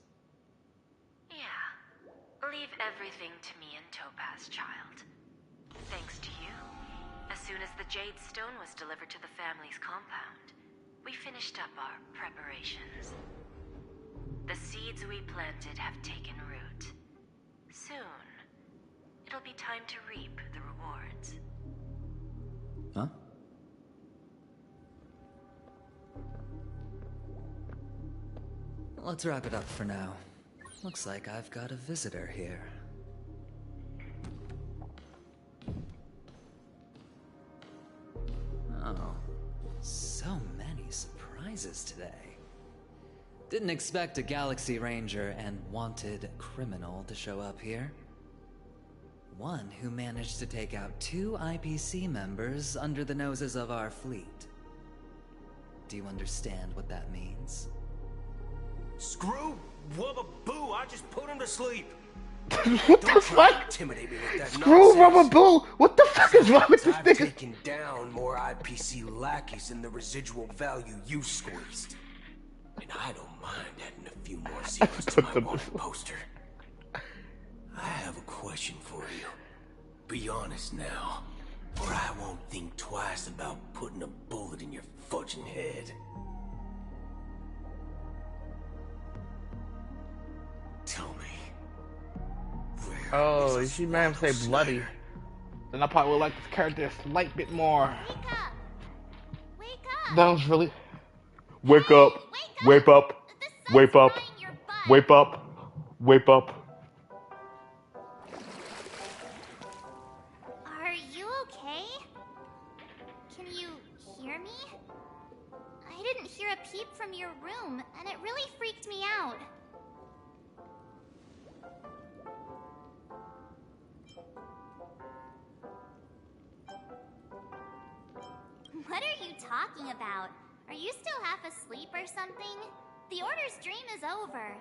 Yeah. Leave everything to me and Topaz, child. Thanks to you, as soon as the Jade Stone was delivered to the family's compound, we finished up our preparations. The seeds we planted have taken root. Soon, it'll be time to reap the rewards. Huh? Let's wrap it up for now. Looks like I've got a visitor here. Oh, so many surprises today. Didn't expect a Galaxy Ranger and wanted criminal to show up here. One who managed to take out 2 IPC members under the noses of our fleet. Do you understand what that means? Screw Wubba Boo, I just put him to sleep. What the fuck? Intimidate me with that Screw nonsense. Rubber Bull! What the fuck is wrong with this I've nigga? taken down more IPC lackeys than the residual value you squeezed. And I don't mind adding a few more zeros to my wanted poster. I have a question for you. Be honest now, or I won't think twice about putting a bullet in your fudging head. Tell me. Oh, she made him say bloody. Then I probably would like this character a slight bit more. Wake up! Wake up! That was really. Wake up! Wake up! Wake up! Wake up! Wake up! Are you okay? Can you hear me? I didn't hear a peep from your room, and it really freaked me out. What are you talking about? Are you still half asleep or something? The Order's dream is over.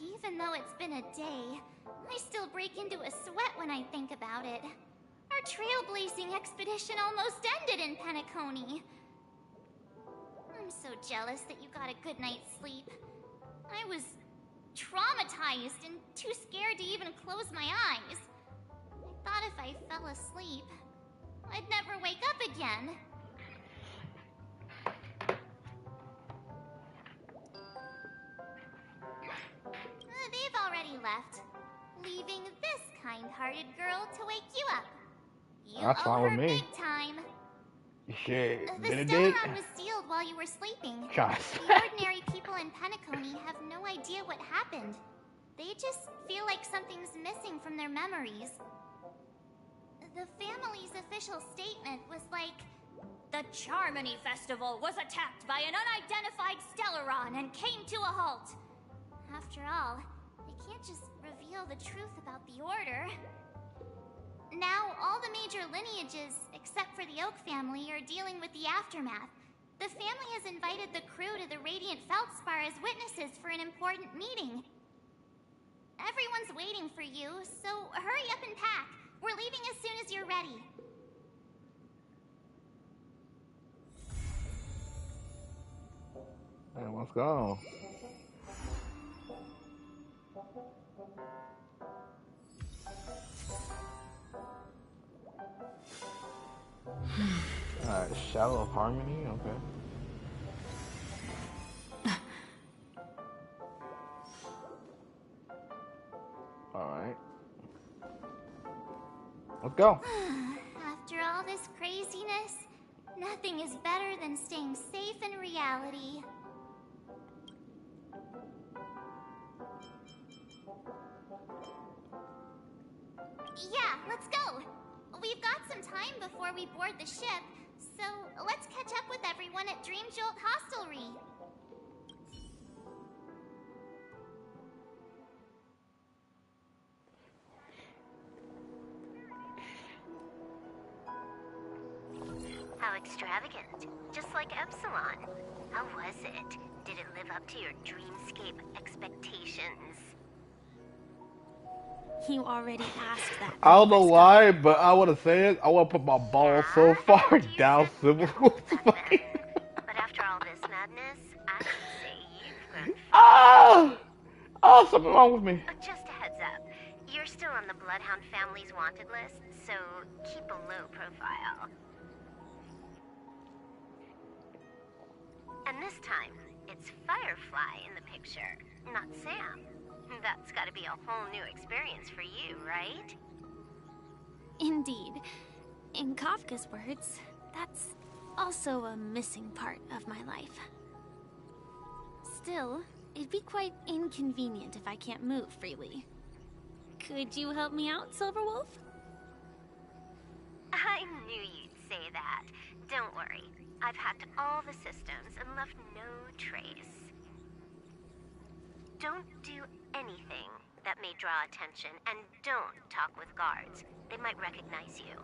Even though it's been a day, I still break into a sweat when I think about it. Our trailblazing expedition almost ended in Penacony. I'm so jealous that you got a good night's sleep. I was traumatized and too scared to even close my eyes. I thought if I fell asleep, I'd never wake up again. They've already left, leaving this kind-hearted girl to wake you up. You That's fine owe with her me. big time. Shit, The Benedict. Stellaron was sealed while you were sleeping. Gosh. The ordinary people in Penacony have no idea what happened. They just feel like something's missing from their memories. The family's official statement was like, "The Charmony Festival was attacked by an unidentified Stellaron and came to a halt." After all, they can't just reveal the truth about the Order. Now, all the major lineages, except for the Oak family, are dealing with the aftermath. The family has invited the crew to the Radiant Feldspar as witnesses for an important meeting. Everyone's waiting for you, so hurry up and pack. We're leaving as soon as you're ready. Man, let's go. Alright, Shadow of Harmony, okay. Alright. Let's go. After all this craziness, nothing is better than staying safe in reality. Yeah, let's go. We've got some time before we board the ship, so let's catch up with everyone at Dream Jolt Hostelry. How extravagant. Just like Epsilon. How was it? Did it live up to your dreamscape expectations? You already asked that. I don't know why, but I want to say it. I want to put my balls so far down Civil War. But after all this madness, I should say you've grown. Ah! Oh, something wrong with me. Just a heads up. You're still on the Bloodhound family's wanted list, so keep a low profile. And this time, it's Firefly in the picture, not Sam. That's gotta be a whole new experience for you, right? Indeed. In Kafka's words, that's also a missing part of my life. Still, it'd be quite inconvenient if I can't move freely. Could you help me out, Silverwolf? I knew you'd say that. Don't worry. I've hacked all the systems and left no trace. Don't do anything that may draw attention, and don't talk with guards. They might recognize you.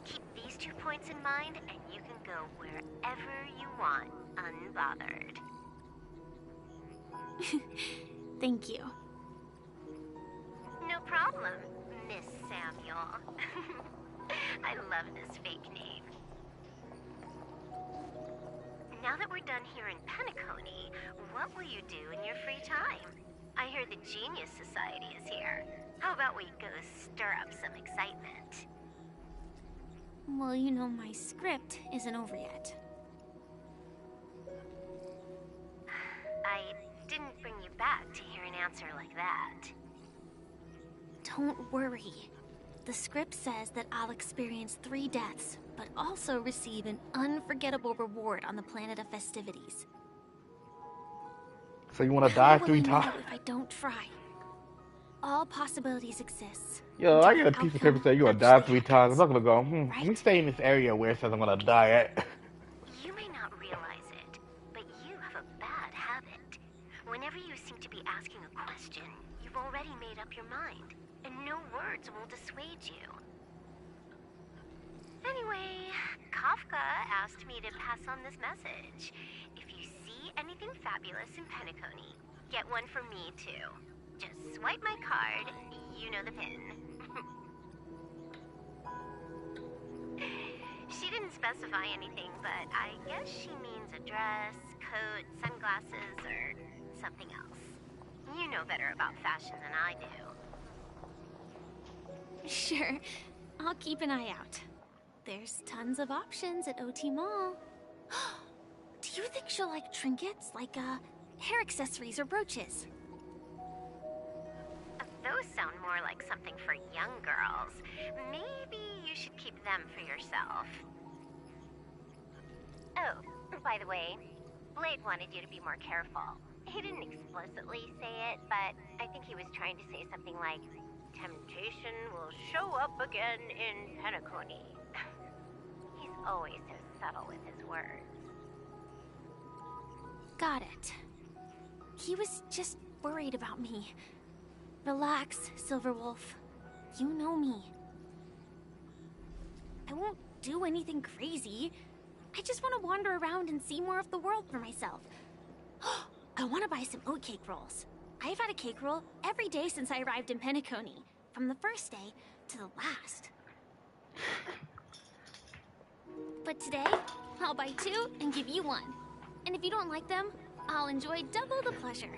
Keep these 2 points in mind, and you can go wherever you want, unbothered. Thank you. No problem, Miss Samuel. I love this fake name. Now Now that we're done here in Penacony, what will you do in your free time? I hear the Genius Society is here. How about we go stir up some excitement? Well, you know, my script isn't over yet. I didn't bring you back to hear an answer like that. Don't worry. The script says that I'll experience 3 deaths, but also receive an unforgettable reward on the planet of festivities. So you want to die How will 3 I know times? if I don't try? All possibilities exist. Yo, I until get the a piece of paper outcome saying you gonna die actually 3 times. I'm happens. not gonna go, let me stay in this area where it says I'm gonna die at. You may not realize it, but you have a bad habit. Whenever you seem to be asking a question, you've already made up your mind, and no words will dissuade you. Anyway, Kafka asked me to pass on this message. If you see anything fabulous in Penacony, get one for me too. Just swipe my card, you know the pin. She didn't specify anything, but I guess she means a dress, coat, sunglasses, or something else. You know better about fashion than I do. Sure, I'll keep an eye out. There's tons of options at OT Mall. Do you think she'll like trinkets, like hair accessories or brooches? Those sound more like something for young girls. Maybe you should keep them for yourself. Oh, by the way, Blade wanted you to be more careful. He didn't explicitly say it, but I think he was trying to say something like, temptation will show up again in Penacony. He's always so subtle with his words. Got it. He was just worried about me. Relax, Silverwolf. You know me. I won't do anything crazy. I just want to wander around and see more of the world for myself. I want to buy some oatcake rolls. I've had a cake roll every day since I arrived in Penacony, from the first day to the last. But today, I'll buy 2 and give you 1. And if you don't like them, I'll enjoy double the pleasure.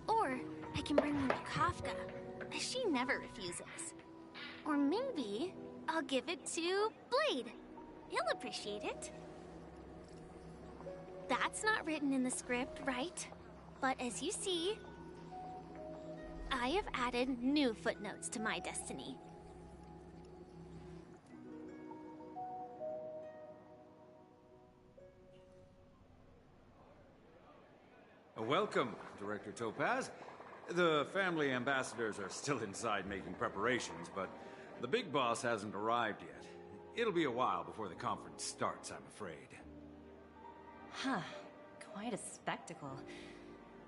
Or I can bring them to Kafka, as she never refuses. Or maybe I'll give it to Blade. He'll appreciate it. That's not written in the script, right? But as you see, I have added new footnotes to my destiny. Welcome, Director Topaz. The family ambassadors are still inside making preparations, but the big boss hasn't arrived yet. It'll be a while before the conference starts, I'm afraid. Huh. Quite a spectacle.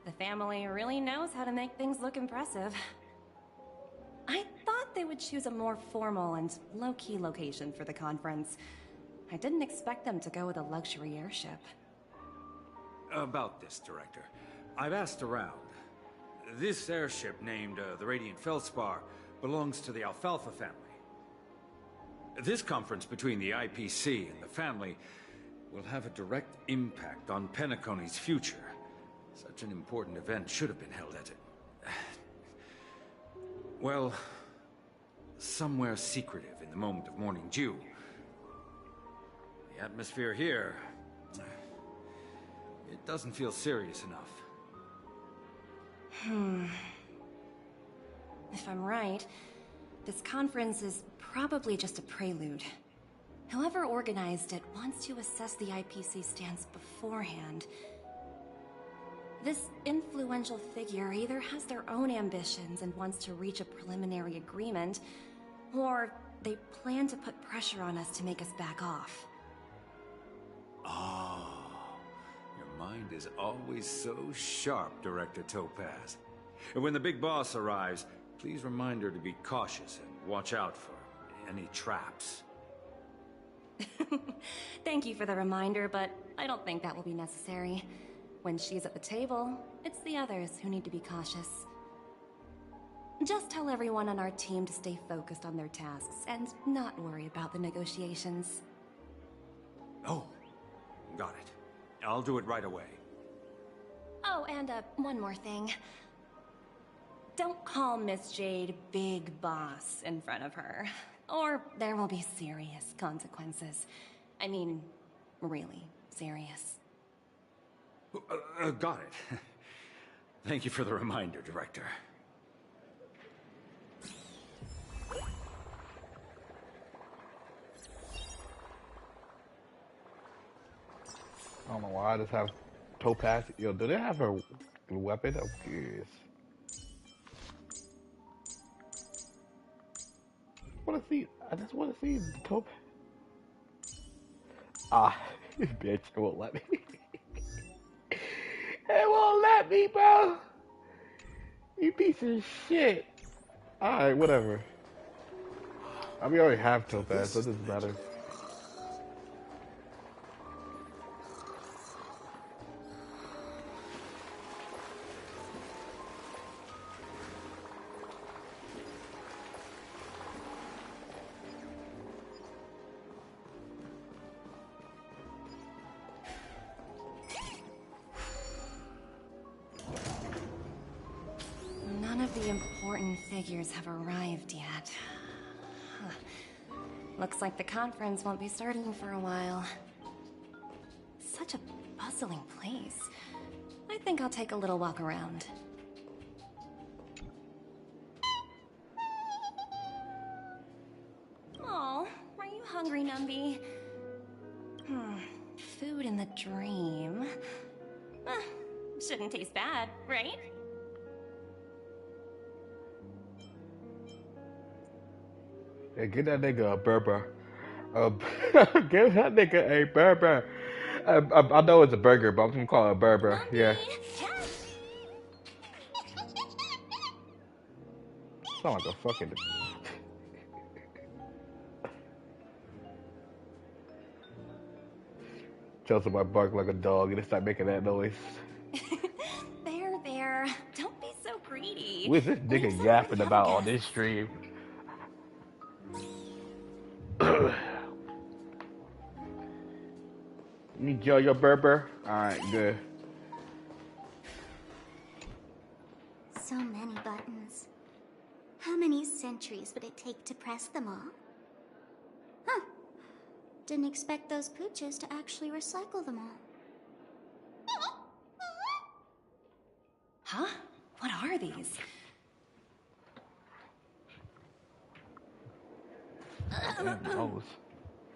The family really knows how to make things look impressive. I thought they would choose a more formal and low-key location for the conference. I didn't expect them to go with a luxury airship. About this, Director. I've asked around. This airship, named the Radiant Feldspar, belongs to the Alfalfa family. This conference between the IPC and the family will have a direct impact on Penacony's future. Such an important event should have been held at it. Well, somewhere secretive in the moment of morning dew. The atmosphere here, it doesn't feel serious enough. If I'm right, this conference is probably just a prelude. Whoever organized it wants to assess the IPC stance beforehand. This influential figure either has their own ambitions and wants to reach a preliminary agreement, or they plan to put pressure on us to make us back off. Oh, your mind is always so sharp, Director Topaz. And when the big boss arrives, please remind her to be cautious and watch out for any traps. Thank you for the reminder, but I don't think that will be necessary. When she's at the table, it's the others who need to be cautious. Just tell everyone on our team to stay focused on their tasks and not worry about the negotiations. Oh, got it. I'll do it right away. Oh, and one more thing. Don't call Miss Jade Big Boss in front of her, or there will be serious consequences. I mean, really serious. Got it. Thank you for the reminder, Director. I don't know why I just have Topaz. Yo, do they have a weapon? I'm curious. I just want to see the Topaz. Ah, bitch, it won't let me. It won't let me, bro. You piece of shit. Alright, whatever. I mean, I already have Topaz, so it doesn't matter. None of the important figures have arrived yet. Huh. Looks like the conference won't be starting for a while. Such a bustling place. I think I'll take a little walk around. Oh, are you hungry, Numby? Food in the dream. Shouldn't taste bad, right? Hey, get that nigga a burger. Give that nigga a burger. I know it's a burger, but I'm gonna call it a burger. Yeah. Sound like a fucking. Tell somebody bark like a dog and they start making that noise. There. Don't be so greedy. What is this nigga yapping about on this stream? You enjoy your burger? Alright, good. So many buttons. How many centuries would it take to press them all? Huh. Didn't expect those pooches to actually recycle them all. Huh? What are these?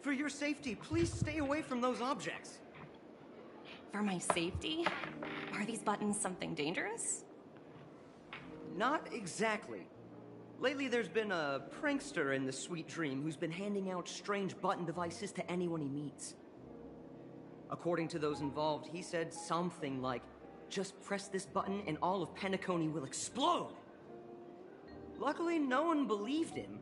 For your safety, please stay away from those objects. For my safety? Are these buttons something dangerous? Not exactly. Lately, there's been a prankster in the Sweet Dream who's been handing out strange button devices to anyone he meets. According to those involved, he said something like, "Just press this button and all of Penacony will explode!" Luckily, no one believed him.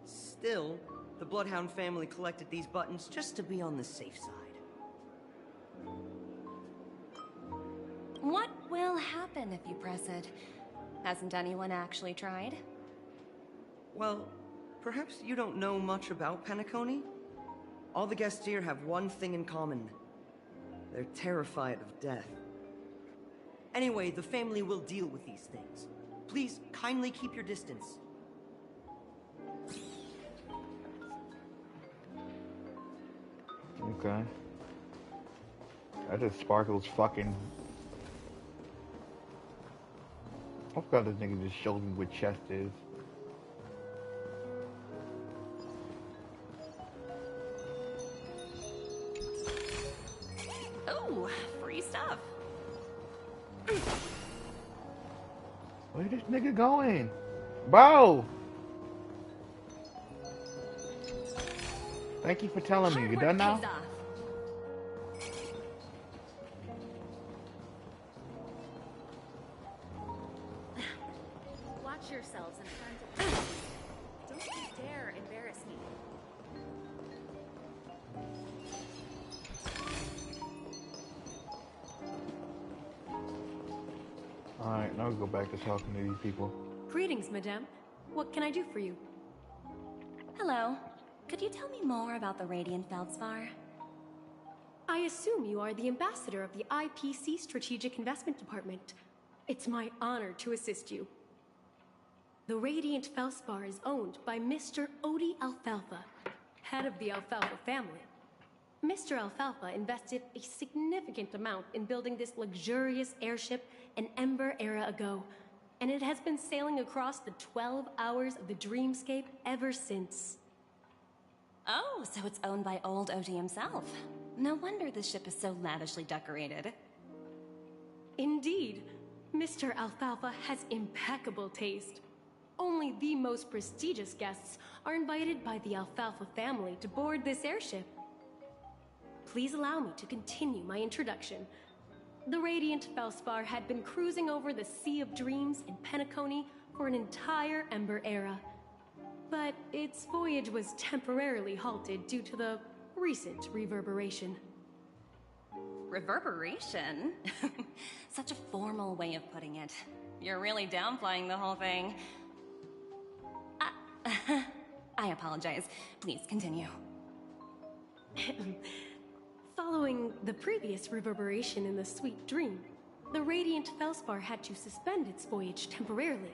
Still, the Bloodhound family collected these buttons just to be on the safe side. What will happen if you press it? Hasn't anyone actually tried? Well, perhaps you don't know much about Penacony? All the guests here have one thing in common. They're terrified of death. Anyway, the family will deal with these things. Please, kindly keep your distance. Okay. That just sparkles fucking. I forgot this nigga just showed me what chest is. Oh, free stuff. Where this nigga going? Bro! Thank you for telling me. You done now? Watch yourselves in front of me. Don't you dare embarrass me. Alright, now we go back to talking to these people. Greetings, madame. What can I do for you? Hello. Could you tell me more about the Radiant Feldspar? I assume you are the ambassador of the IPC Strategic Investment Department. It's my honor to assist you. The Radiant Felspar is owned by Mr. Odie Alfalfa, head of the Alfalfa family. Mr. Alfalfa invested a significant amount in building this luxurious airship an Ember era ago, and it has been sailing across the 12 hours of the dreamscape ever since. Oh, so it's owned by old Odie himself. No wonder the ship is so lavishly decorated. Indeed, Mr. Alfalfa has impeccable taste. Only the most prestigious guests are invited by the Alfalfa family to board this airship. Please allow me to continue my introduction. The Radiant Felspar had been cruising over the Sea of Dreams in Penacony for an entire Ember era. But its voyage was temporarily halted due to the recent reverberation. Reverberation? Such a formal way of putting it. You're really downplaying the whole thing. I apologize. Please continue. Following the previous reverberation in the Sweet Dream, the Radiant Felspar had to suspend its voyage temporarily.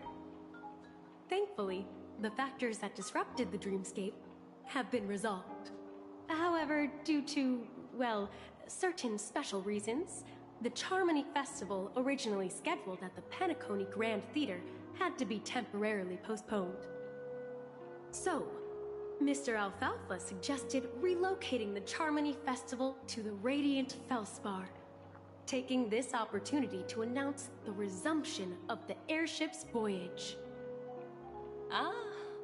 Thankfully, the factors that disrupted the dreamscape have been resolved. However, due to, well, certain special reasons, the Charmony Festival, originally scheduled at the Penacony Grand Theater, had to be temporarily postponed. So, Mr. Alfalfa suggested relocating the Charmony Festival to the Radiant Felspar, taking this opportunity to announce the resumption of the airship's voyage. Ah,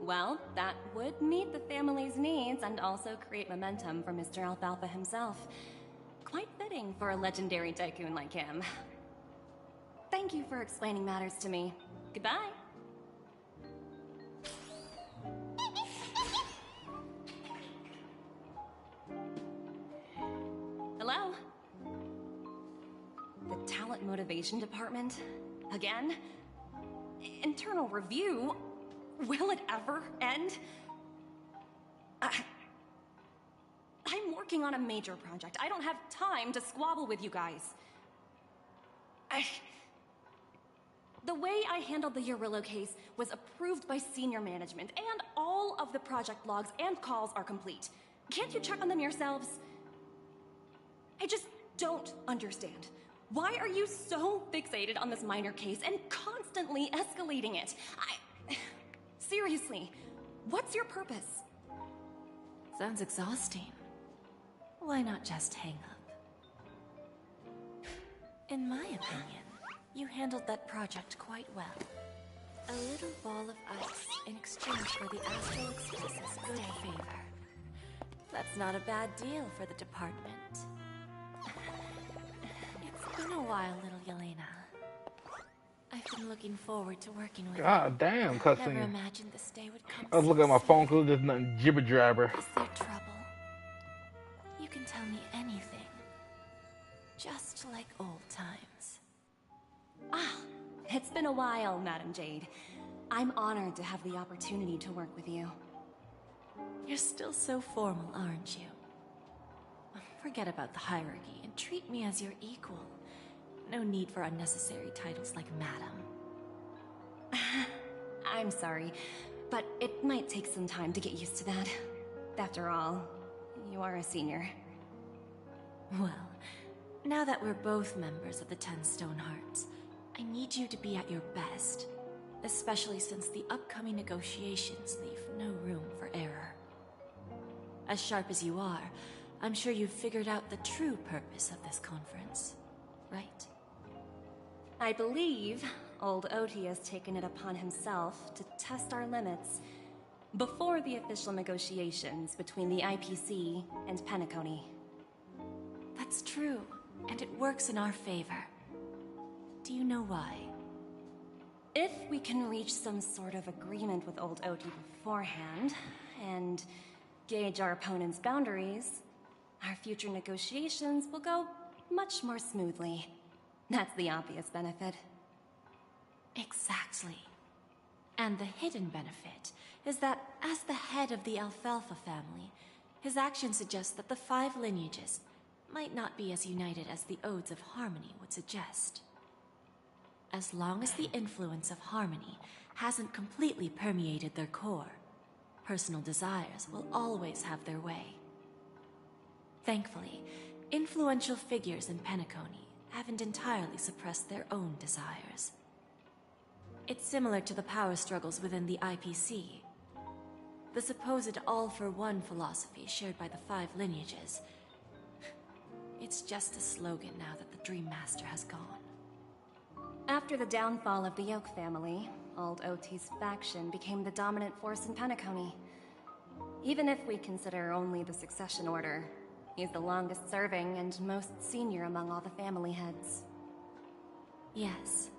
well, that would meet the family's needs and also create momentum for Mr. Alfalfa himself. Quite fitting for a legendary tycoon like him. Thank you for explaining matters to me. Goodbye. Hello? The Talent Motivation Department? Again? Internal review? Will it ever end? I'm working on a major project. I don't have time to squabble with you guys. The way I handled the Urillo case was approved by senior management, and all of the project logs and calls are complete. Can't you check on them yourselves? I just don't understand. Why are you so fixated on this minor case and constantly escalating it? Seriously, what's your purpose? Sounds exhausting. Why not just hang up? In my opinion, you handled that project quite well. A little ball of ice in exchange for the Astral Express's good favor. That's not a bad deal for the department. It's been a while, little Yelena. I've been looking forward to working with you. God damn, cussing. Never imagined this day would come. I was looking at my phone because there's nothing jibber jabber. Is there trouble? You can tell me anything. Just like old times. Ah, it's been a while, Madam Jade. I'm honored to have the opportunity to work with you. You're still so formal, aren't you? Forget about the hierarchy and treat me as your equal. No need for unnecessary titles like Madam. I'm sorry, but it might take some time to get used to that. After all, you are a senior. Well, now that we're both members of the 10 Stonehearts, I need you to be at your best, especially since the upcoming negotiations leave no room for error. As sharp as you are, I'm sure you've figured out the true purpose of this conference, right? I believe old Oti has taken it upon himself to test our limits before the official negotiations between the IPC and Penacony. That's true, and it works in our favor. Do you know why? If we can reach some sort of agreement with old Oti beforehand, and gauge our opponent's boundaries, our future negotiations will go much more smoothly. That's the obvious benefit. Exactly. And the hidden benefit is that as the head of the Alfalfa family, his actions suggest that the 5 lineages, might not be as united as the Odes of Harmony would suggest. As long as the influence of Harmony hasn't completely permeated their core, personal desires will always have their way. Thankfully, influential figures in Penacony haven't entirely suppressed their own desires. It's similar to the power struggles within the IPC. The supposed all-for-one philosophy shared by the 5 lineages. It's just a slogan now that the Dream Master has gone. After the downfall of the Yoke family, Old OT's faction became the dominant force in Penacony. Even if we consider only the succession order, he's the longest serving and most senior among all the family heads. Yes,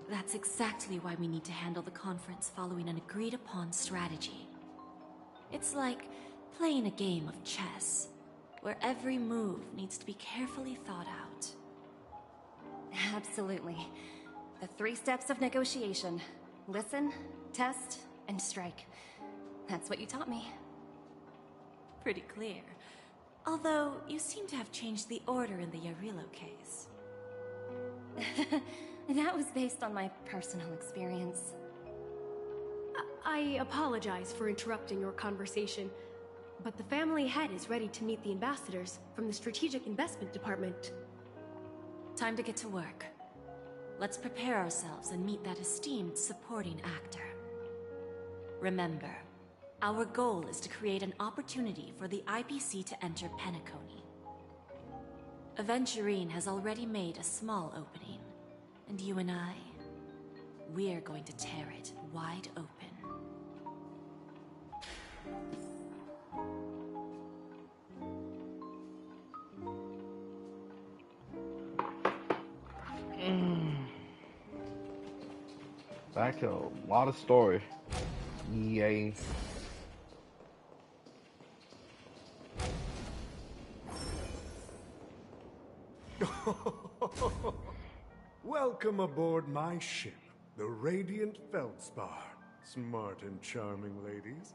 that's exactly why we need to handle the conference following an agreed-upon strategy. It's like playing a game of chess, where every move needs to be carefully thought out. Absolutely. The 3 steps of negotiation. Listen, test, and strike. That's what you taught me. Pretty clear. Although, you seem to have changed the order in the Yarilo case. That was based on my personal experience. I apologize for interrupting your conversation, but the family head is ready to meet the ambassadors from the Strategic Investment Department. Time to get to work. Let's prepare ourselves and meet that esteemed supporting actor. Remember, our goal is to create an opportunity for the IPC to enter Penacony. Aventurine has already made a small opening, and you and I, we're going to tear it wide open. Back to a lot of story. Yay. Welcome aboard my ship, the Radiant Feldspar. Smart and charming ladies.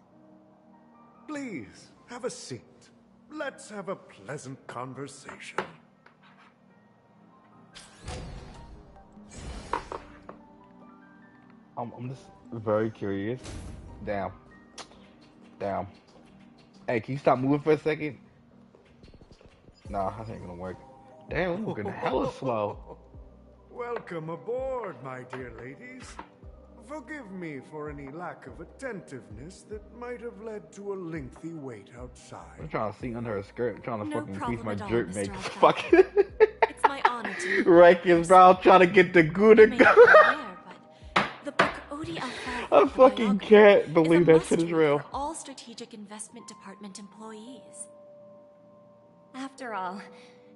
Please, have a seat. Let's have a pleasant conversation. I'm just very curious. Damn. Hey, can you stop moving for a second? Nah, that ain't gonna work. Damn, I'm moving hella slow. Welcome aboard, my dear ladies. Forgive me for any lack of attentiveness that might have led to a lengthy wait outside. I'm trying to see under her skirt. I'm trying to fucking increase my jerk Mr. make. Alfalfa. Fuck. It's my honor to Raking Brown trying to get the good and go. The book Odi Alfalfa I fucking can't believe that shit is real. for all Strategic Investment Department employees. After all,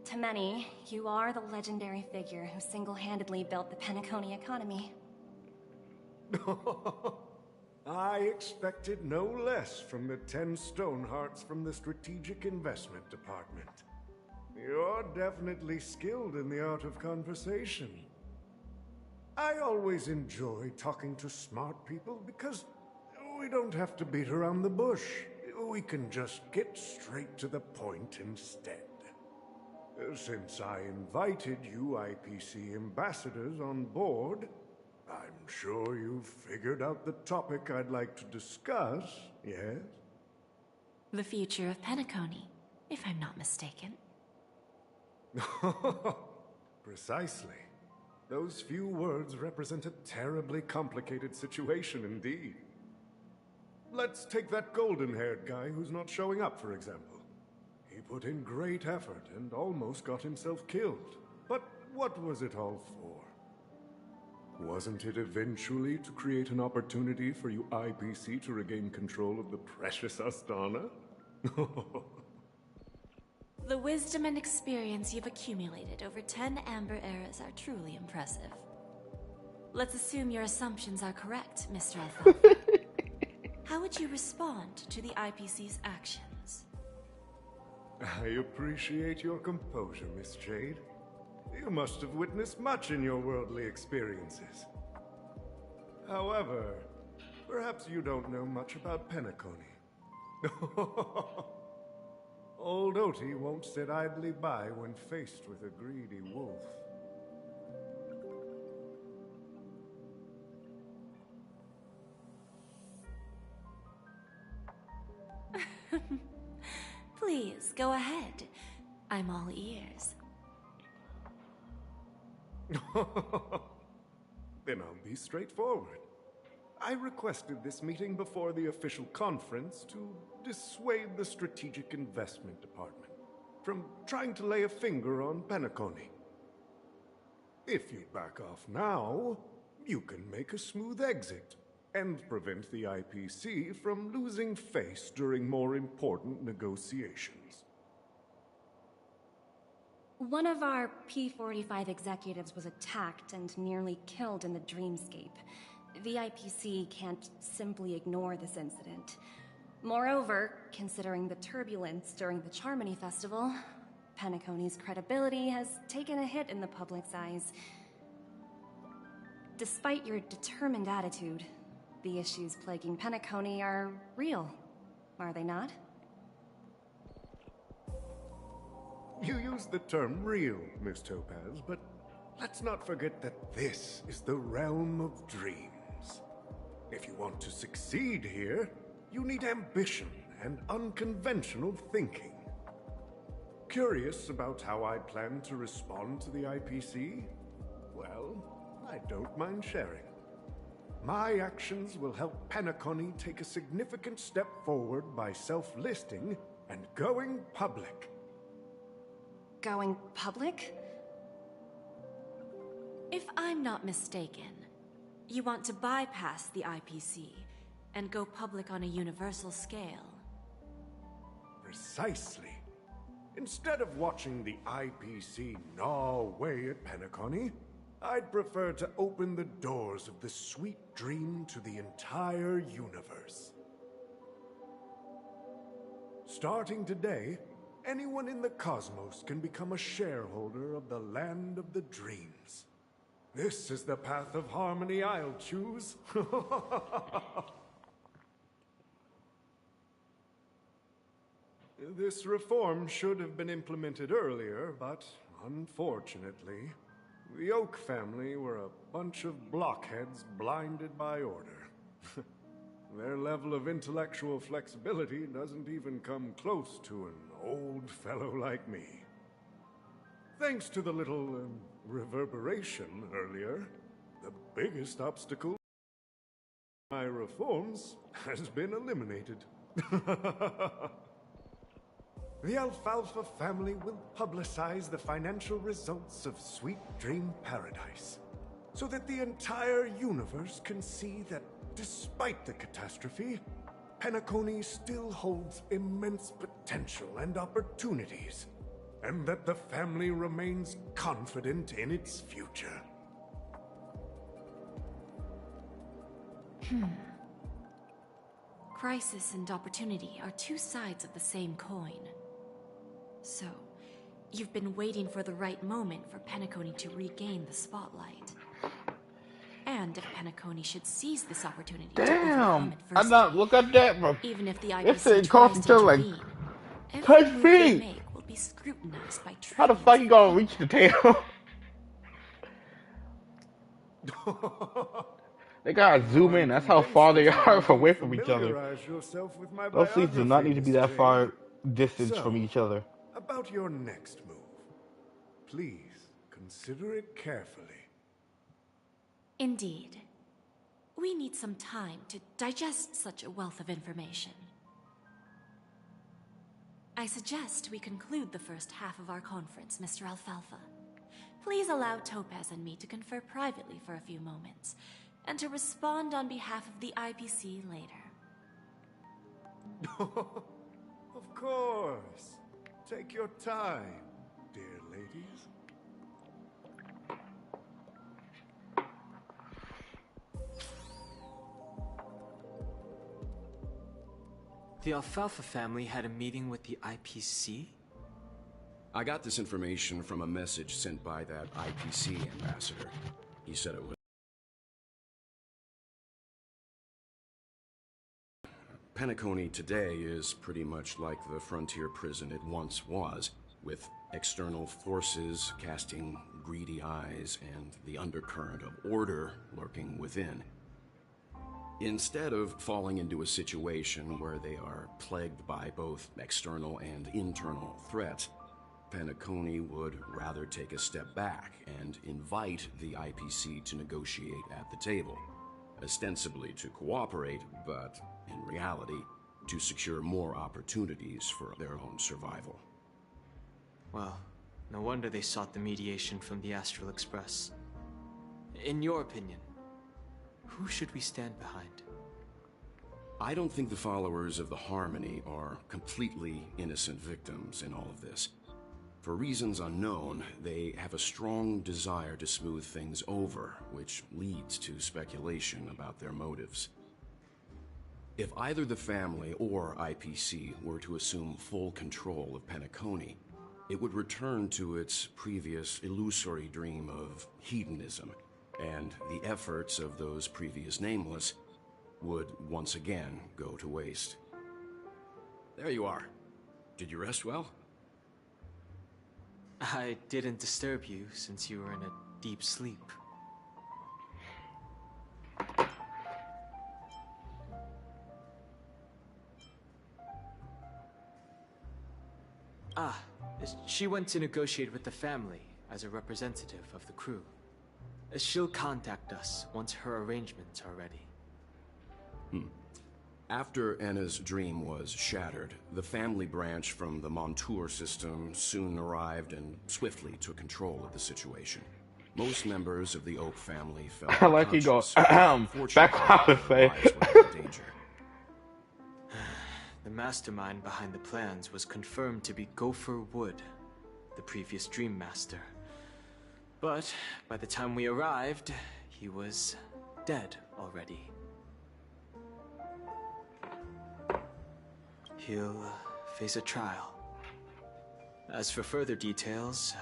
to many, you are the legendary figure who single-handedly built the Penacony economy. I expected no less from the 10 Stonehearts from the Strategic Investment Department. You're definitely skilled in the art of conversation. I always enjoy talking to smart people because we don't have to beat around the bush. We can just get straight to the point instead. Since I invited you IPC ambassadors on board, I'm sure you've figured out the topic I'd like to discuss, yes? The future of Penacony, if I'm not mistaken. Precisely. Those few words represent a terribly complicated situation indeed. Let's take that golden-haired guy who's not showing up, for example. He put in great effort and almost got himself killed. But what was it all for? Wasn't it eventually to create an opportunity for you IPC to regain control of the precious Astana? The wisdom and experience you've accumulated over 10 Amber Eras are truly impressive. Let's assume your assumptions are correct, Mr. Alfalfa. How would you respond to the IPC's actions? I appreciate your composure, Miss Jade. You must have witnessed much in your worldly experiences. However, perhaps you don't know much about Penacony. Old Oti won't sit idly by when faced with a greedy wolf. Please, go ahead. I'm all ears. Then I'll be straightforward. I requested this meeting before the official conference to dissuade the Strategic Investment Department from trying to lay a finger on Penacony. If you back off now, you can make a smooth exit and prevent the IPC from losing face during more important negotiations. One of our P-45 executives was attacked and nearly killed in the dreamscape. The IPC can't simply ignore this incident. Moreover, considering the turbulence during the Charmony Festival, Penacony's credibility has taken a hit in the public's eyes. Despite your determined attitude, the issues plaguing Penacony are real, are they not? You use the term real, Miss Topaz, but let's not forget that this is the realm of dreams. If you want to succeed here, you need ambition and unconventional thinking. Curious about how I plan to respond to the IPC? Well, I don't mind sharing. My actions will help Penacony take a significant step forward by self-listing and going public. Going public? If I'm not mistaken, you want to bypass the IPC and go public on a universal scale. Precisely. Instead of watching the IPC gnaw away at Penacony, I'd prefer to open the doors of the sweet dream to the entire universe. Starting today, anyone in the cosmos can become a shareholder of the land of the dreams. This is the path of harmony I'll choose. This reform should have been implemented earlier, but unfortunately, the Oak family were a bunch of blockheads blinded by order. Their level of intellectual flexibility doesn't even come close to an old fellow like me. Thanks to the little reverberation earlier, the biggest obstacle to my reforms has been eliminated. The Alfalfa family will publicize the financial results of Sweet Dream Paradise, so that the entire universe can see that despite the catastrophe, Penacony still holds immense potential and opportunities, and that the family remains confident in its future. Crisis and opportunity are two sides of the same coin. So, you've been waiting for the right moment for Penacony to regain the spotlight. And if Penacony should seize this opportunity to overcome it I'm not. Look at that, bro. even if the It's IPC cost tries each to other like intervene, 10 every move they feet. make will be scrutinized by How the fuck you gonna reach the tail? They gotta zoom in. That's how far they are away from each other. Those fleets do not need to be that far distance from each other. About your next move, please consider it carefully. Indeed. We need some time to digest such a wealth of information. I suggest we conclude the first half of our conference, Mr. Alfalfa. Please allow Topaz and me to confer privately for a few moments, and to respond on behalf of the IPC later. Of course. Take your time, dear ladies. The Alfalfa family had a meeting with the IPC? I got this information from a message sent by that IPC ambassador. He said it was Penacony today is pretty much like the frontier prison it once was, with external forces casting greedy eyes and the undercurrent of order lurking within. Instead of falling into a situation where they are plagued by both external and internal threats, Penacony would rather take a step back and invite the IPC to negotiate at the table, ostensibly to cooperate, but in reality, to secure more opportunities for their own survival. Well, no wonder they sought the mediation from the Astral Express. In your opinion, who should we stand behind? I don't think the followers of the Harmony are completely innocent victims in all of this. For reasons unknown, they have a strong desire to smooth things over, which leads to speculation about their motives. If either the family or IPC were to assume full control of Penacony, it would return to its previous illusory dream of hedonism, and the efforts of those previous nameless would once again go to waste. There you are. Did you rest well? I didn't disturb you since you were in a deep sleep. Ah, she went to negotiate with the family as a representative of the crew. She'll contact us once her arrangements are ready. After Enna's dream was shattered, the family branch from the Montour system soon arrived and swiftly took control of the situation. Most members of the Oak family felt I like he goes, unconscious. back what I was saying. Their lives were in danger. The mastermind behind the plans was confirmed to be Gopher Wood, the previous Dream Master. But by the time we arrived, he was dead already. He'll face a trial. As for further details,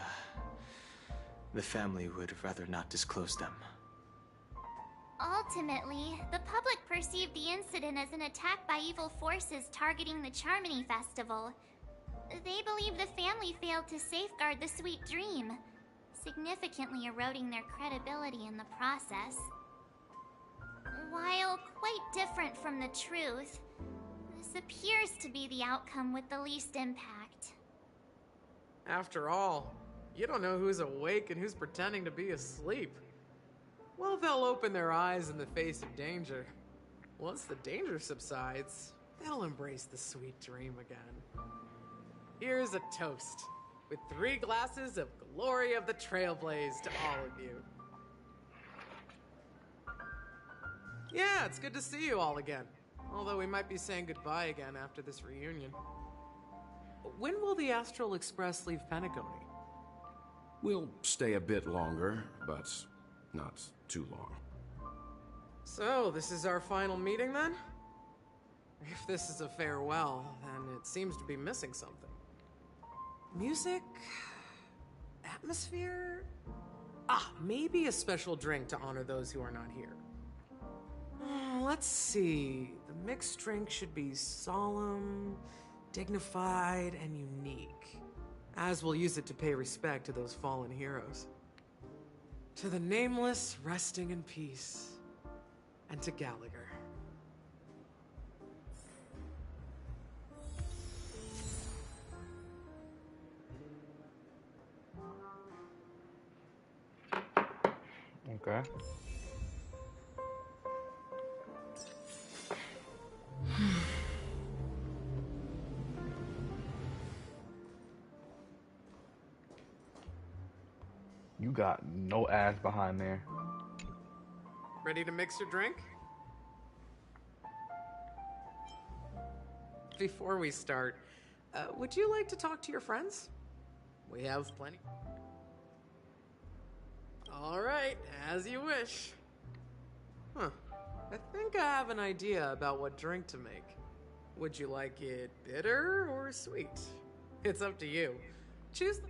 the family would rather not disclose them. Ultimately, the public perceived the incident as an attack by evil forces targeting the Charmony Festival. They believe the family failed to safeguard the Sweet Dream, significantly eroding their credibility in the process. While quite different from the truth, this appears to be the outcome with the least impact. After all, you don't know who's awake and who's pretending to be asleep. Well, they'll open their eyes in the face of danger. Once the danger subsides, they'll embrace the sweet dream again. Here's a toast, with 3 glasses of glory of the Trailblaze to all of you. Yeah, it's good to see you all again. Although we might be saying goodbye again after this reunion. When will the Astral Express leave Penacony? We'll stay a bit longer, but not too long. So, this is our final meeting then? If this is a farewell, then it seems to be missing something. Music? Atmosphere? Maybe a special drink to honor those who are not here. Let's see. The mixed drink should be solemn, dignified, and unique, as we'll use it to pay respect to those fallen heroes. To the Nameless, resting in peace, and to Gallagher. Okay. You got no ass behind there. Ready to mix your drink? Before we start, would you like to talk to your friends? We have plenty. All right, as you wish. I think I have an idea about what drink to make. Would you like it bitter or sweet? It's up to you. Choose the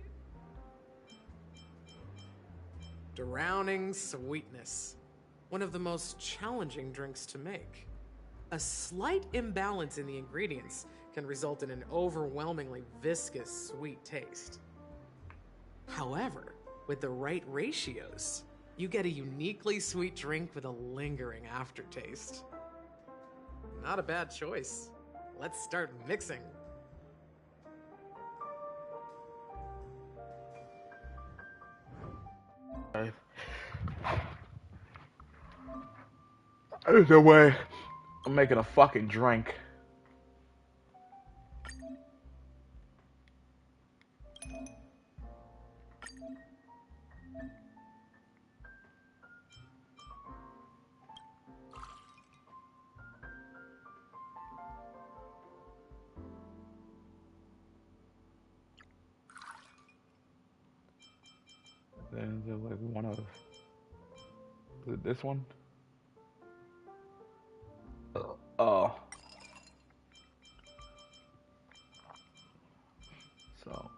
Drowning Sweetness. One of the most challenging drinks to make. A slight imbalance in the ingredients can result in an overwhelmingly viscous, sweet taste. However, with the right ratios, you get a uniquely sweet drink with a lingering aftertaste. Not a bad choice. Let's start mixing. There's no way I'm making a fucking drink. Then there's like one of, is it this one? Oh. So.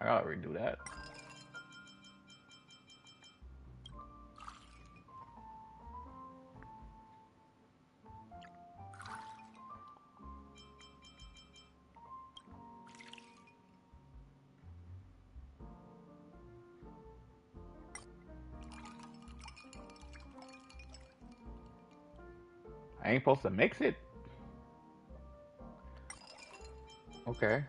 I gotta redo that. I ain't supposed to mix it? Okay.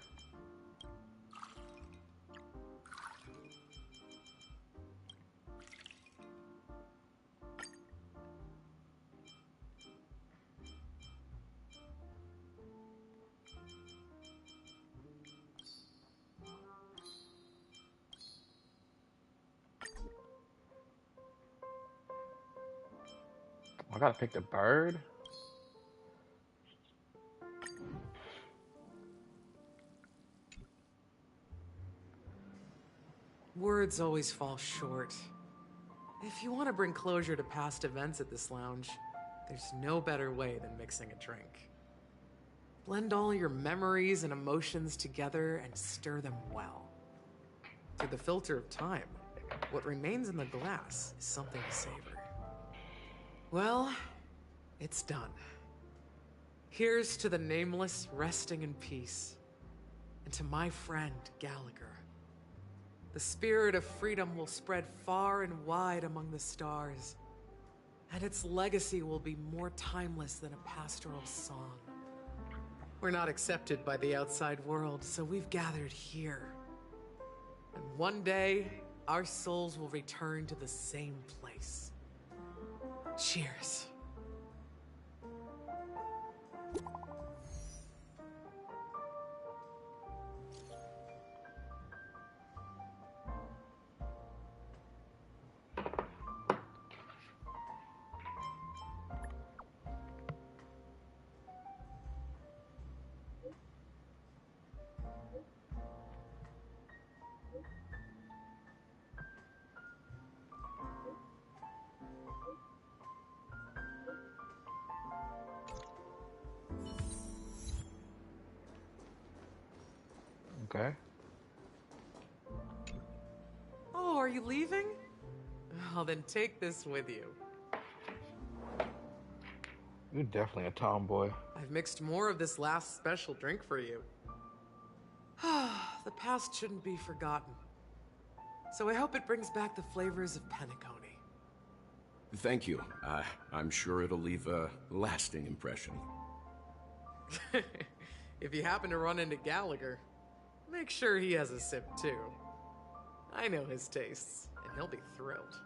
I gotta pick the bird? Words always fall short. If you want to bring closure to past events at this lounge, there's no better way than mixing a drink. Blend all your memories and emotions together and stir them well. Through the filter of time, what remains in the glass is something to savor. Well, it's done. Here's to the Nameless resting in peace, and to my friend Gallagher. The spirit of freedom will spread far and wide among the stars, and its legacy will be more timeless than a pastoral song. We're not accepted by the outside world, so we've gathered here. And one day, our souls will return to the same place. Cheers. Okay. Oh, are you leaving? Oh, then take this with you. You're definitely a tomboy. I've mixed more of this last special drink for you. The past shouldn't be forgotten. So I hope it brings back the flavors of Penacony. Thank you. I'm sure it'll leave a lasting impression. If you happen to run into Gallagher, make sure he has a sip too. I know his tastes, and he'll be thrilled.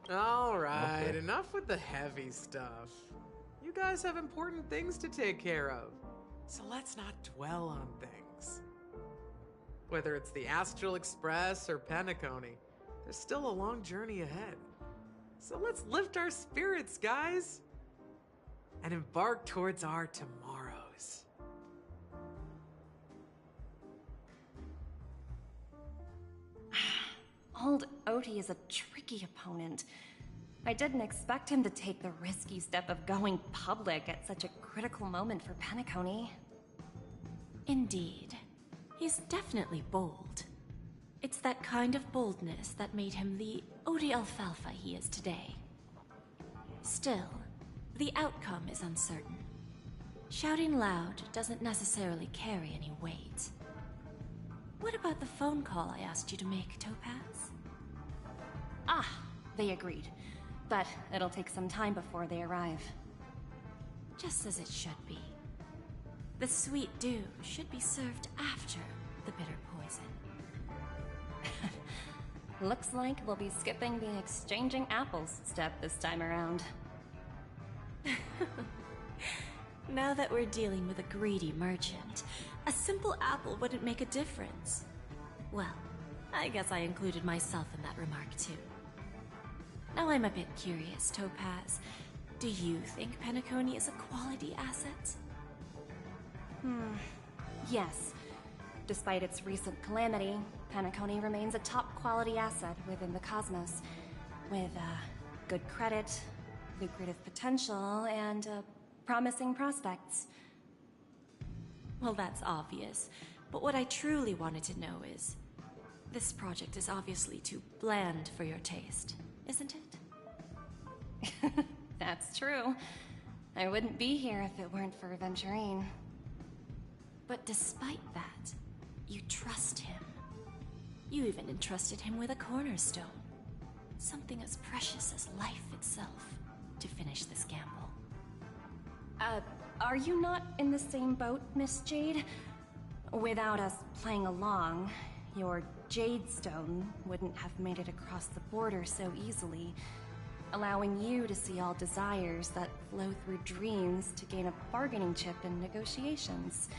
All right, Okay. enough with the heavy stuff. You guys have important things to take care of, so let's not dwell on things. Whether it's the Astral Express or Penacony, there's still a long journey ahead. So let's lift our spirits, guys. and embark towards our tomorrows. Old Odie is a tricky opponent. I didn't expect him to take the risky step of going public at such a critical moment for Penacony. Indeed. He's definitely bold. It's that kind of boldness that made him the Odie Alfalfa he is today. Still, the outcome is uncertain. Shouting loud doesn't necessarily carry any weight. What about the phone call I asked you to make, Topaz? Ah, they agreed. But it'll take some time before they arrive. Just as it should be. The sweet dew should be served after the bitter poison. Looks like we'll be skipping the exchanging apples step this time around. Now that we're dealing with a greedy merchant, a simple apple wouldn't make a difference. Well, I guess I included myself in that remark too. Now I'm a bit curious, Topaz. Do you think Penacony is a quality asset? Yes. Despite its recent calamity, Penacony remains a top-quality asset within the cosmos, with good credit, lucrative potential, and promising prospects. Well, that's obvious, but what I truly wanted to know is, this project is obviously too bland for your taste, isn't it? That's true. I wouldn't be here if it weren't for Venturine. But despite that, you trust him. You even entrusted him with a cornerstone. Something as precious as life itself, to finish this gamble. Are you not in the same boat, Miss Jade? Without us playing along, your Jade Stone wouldn't have made it across the border so easily, allowing you to see all desires that flow through dreams to gain a bargaining chip in negotiations.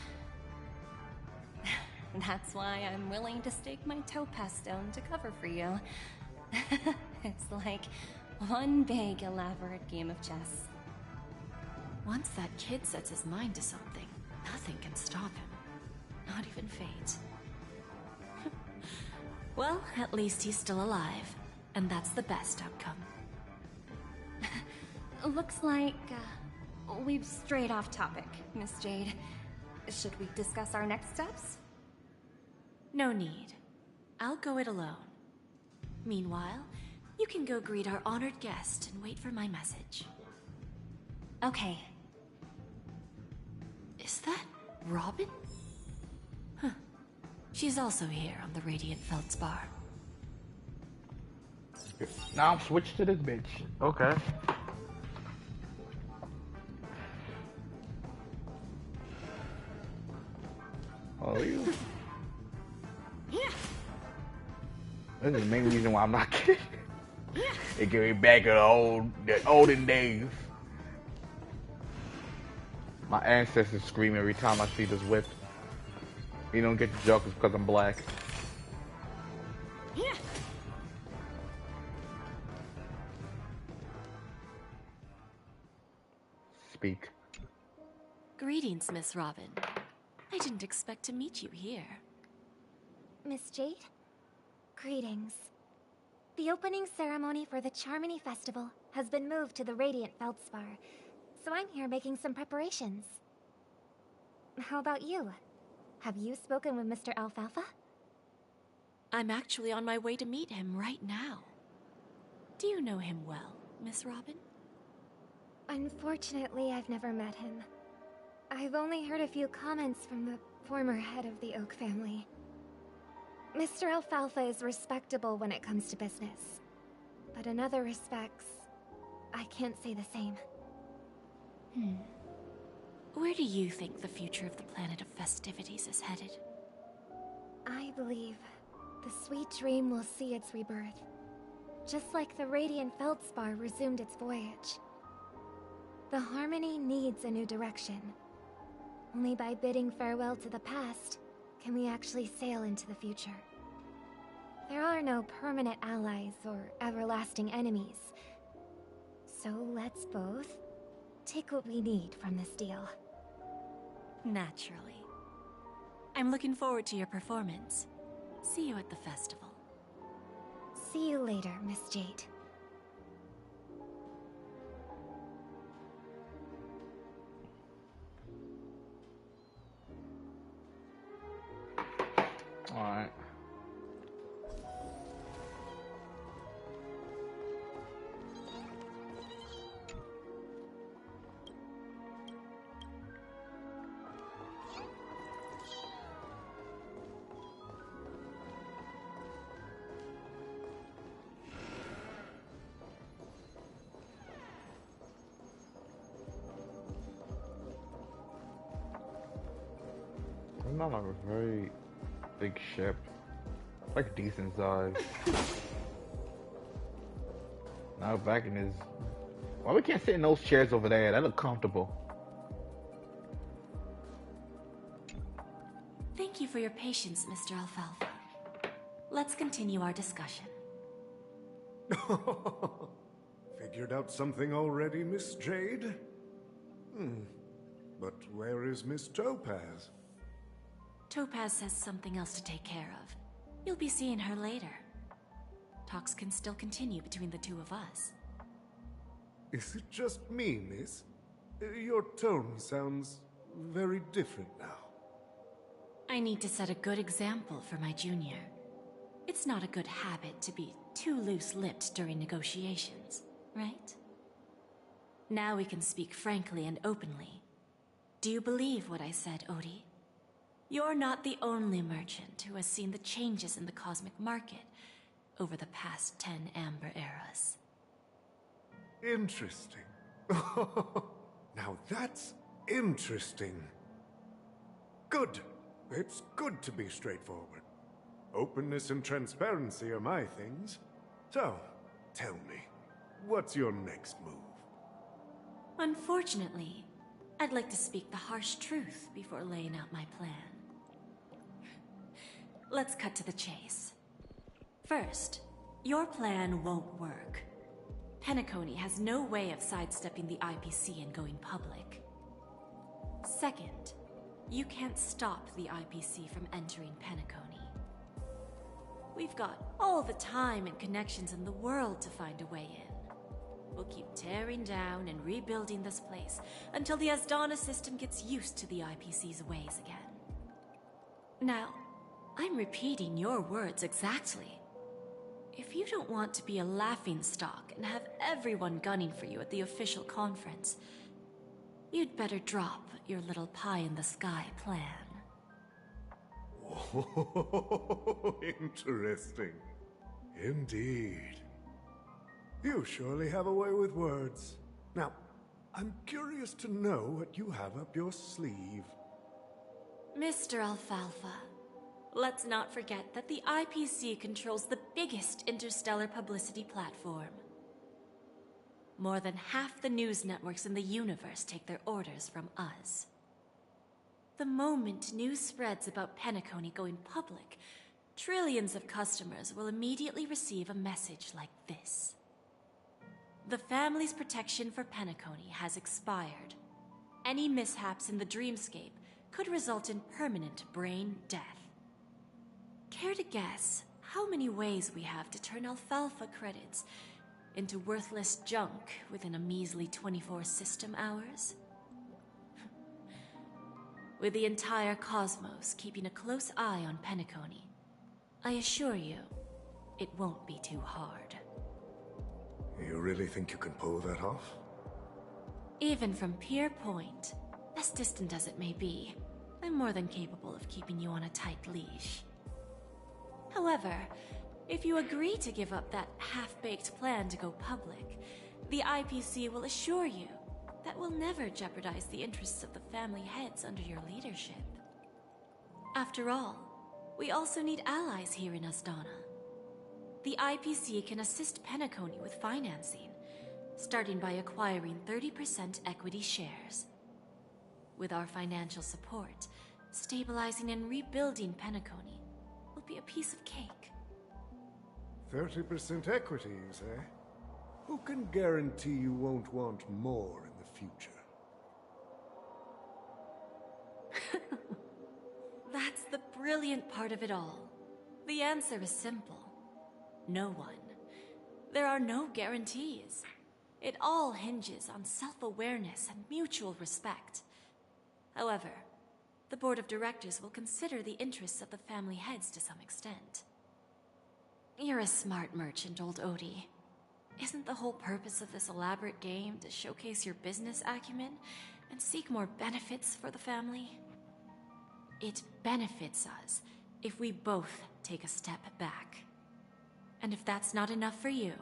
That's why I'm willing to stake my topaz stone to cover for you. It's like one big, elaborate game of chess. Once that kid sets his mind to something, nothing can stop him. Not even fate. Well, at least he's still alive, and that's the best outcome. Looks like we've strayed off topic, Miss Jade. Should we discuss our next steps? No need. I'll go it alone. Meanwhile, you can go greet our honored guest and wait for my message. Okay. Is that Robin? Huh. She's also here on the Radiant Feldspar. Now I'm switched to this bitch. Okay. Oh, you. This is the main reason why I'm not kidding. It get me back in the olden days. My ancestors scream every time I see this whip. You don't get the joke, it's because I'm black. Speak. Greetings, Miss Robin. I didn't expect to meet you here. Miss Jade? Greetings. The opening ceremony for the Charmony Festival has been moved to the Radiant Feldspar, so I'm here making some preparations. How about you? Have you spoken with Mr. Alfalfa? I'm actually on my way to meet him right now. Do you know him well, Miss Robin? Unfortunately, I've never met him. I've only heard a few comments from the former head of the Oak family. Mr. Alfalfa is respectable when it comes to business, but in other respects, I can't say the same. Where do you think the future of the planet of festivities is headed? I believe the sweet dream will see its rebirth, just like the Radiant Feldspar resumed its voyage. The Harmony needs a new direction. Only by bidding farewell to the past can we actually sail into the future. There are no permanent allies or everlasting enemies. So let's both take what we need from this deal. Naturally. I'm looking forward to your performance. See you at the festival. See you later, Miss Jade. Alright. It's not like a very big ship. Like decent size. Now back in his... Why we can't sit in those chairs over there? That look comfortable. Thank you for your patience, Mr. Alfalfa. Let's continue our discussion. Figured out something already, Miss Jade? But where is Miss Topaz? Topaz has something else to take care of. You'll be seeing her later. Talks can still continue between the two of us. Is it just me, miss? Your tone sounds very different now. I need to set a good example for my junior. It's not a good habit to be too loose-lipped during negotiations, right? Now we can speak frankly and openly. Do you believe what I said, Odie? You're not the only merchant who has seen the changes in the cosmic market over the past 10 Amber Eras. Interesting. Now that's interesting. Good. It's good to be straightforward. Openness and transparency are my things. So, tell me, what's your next move? Unfortunately, I'd like to speak the harsh truth before laying out my plan. Let's cut to the chase. First, your plan won't work. Penacony has no way of sidestepping the IPC and going public. Second, you can't stop the IPC from entering Penacony. We've got all the time and connections in the world to find a way in. We'll keep tearing down and rebuilding this place until the Asdana system gets used to the IPC's ways again. Now, I'm repeating your words exactly. If you don't want to be a laughingstock and have everyone gunning for you at the official conference, you'd better drop your little pie-in-the-sky plan. Oh, interesting. Indeed. You surely have a way with words. Now, I'm curious to know what you have up your sleeve. Mr. Alfalfa, let's not forget that the IPC controls the biggest interstellar publicity platform. More than half the news networks in the universe take their orders from us. The moment news spreads about Penacony going public, trillions of customers will immediately receive a message like this. The family's protection for Penacony has expired. Any mishaps in the dreamscape could result in permanent brain death. Care to guess how many ways we have to turn Alfalfa credits into worthless junk within a measly 24 system hours? With the entire cosmos keeping a close eye on Penacony, I assure you, it won't be too hard. You really think you can pull that off? Even from Pier Point, as distant as it may be, I'm more than capable of keeping you on a tight leash. However, if you agree to give up that half-baked plan to go public, the IPC will assure you that we'll never jeopardize the interests of the family heads under your leadership. After all, we also need allies here in Asdana. The IPC can assist Penacony with financing, starting by acquiring 30% equity shares. With our financial support, stabilizing and rebuilding Penacony will be a piece of cake. 30% equity, you say? Who can guarantee you won't want more in the future? That's the brilliant part of it all. The answer is simple. No one. There are no guarantees. It all hinges on self-awareness and mutual respect. However, the board of directors will consider the interests of the family heads to some extent. You're a smart merchant, old Odie. Isn't the whole purpose of this elaborate game to showcase your business acumen and seek more benefits for the family? It benefits us if we both take a step back. And if that's not enough for you,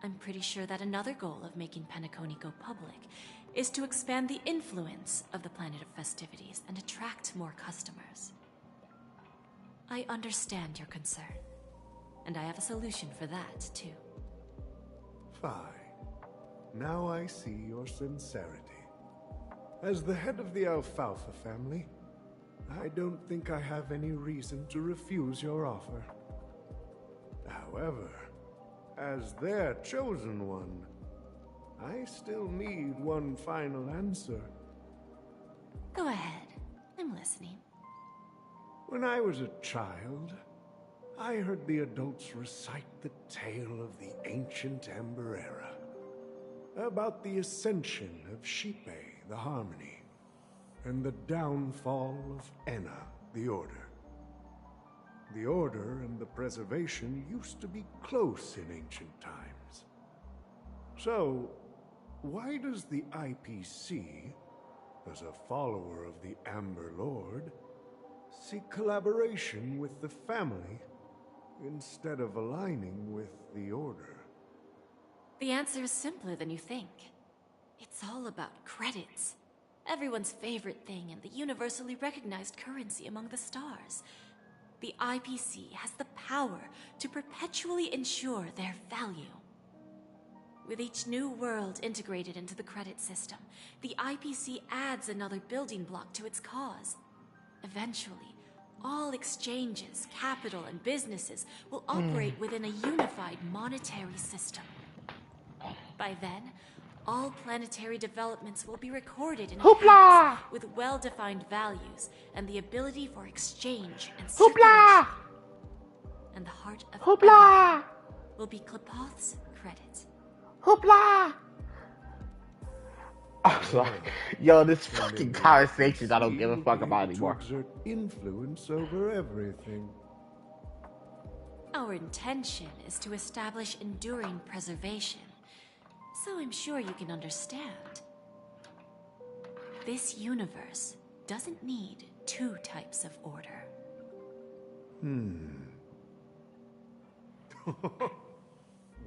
I'm pretty sure that another goal of making Penacony go public is to expand the influence of the Planet of Festivities and attract more customers. I understand your concern, and I have a solution for that, too. Fine. Now I see your sincerity. As the head of the Alfalfa family, I don't think I have any reason to refuse your offer. However, as their chosen one, I still need one final answer. Go ahead. I'm listening. When I was a child, I heard the adults recite the tale of the ancient Ember Era, about the ascension of Shipe, the Harmony, and the downfall of Enna, the Order. The Order and the Preservation used to be close in ancient times. So, why does the IPC, as a follower of the Amber Lord, seek collaboration with the family instead of aligning with the Order? The answer is simpler than you think. It's all about credits. Everyone's favorite thing and the universally recognized currency among the stars. The IPC has the power to perpetually ensure their value. With each new world integrated into the credit system, the IPC adds another building block to its cause. Eventually, all exchanges, capital, and businesses will operate within a unified monetary system. By then, all planetary developments will be recorded in accounts with well-defined values and the ability for exchange and circulation. And the heart of everything will be Klepoth's credit. Hoopla! I'm sorry. Yo, this fucking conversation I don't give a fuck about anymore. To exert influence over everything. Our intention is to establish enduring preservation, so I'm sure you can understand. This universe doesn't need two types of order.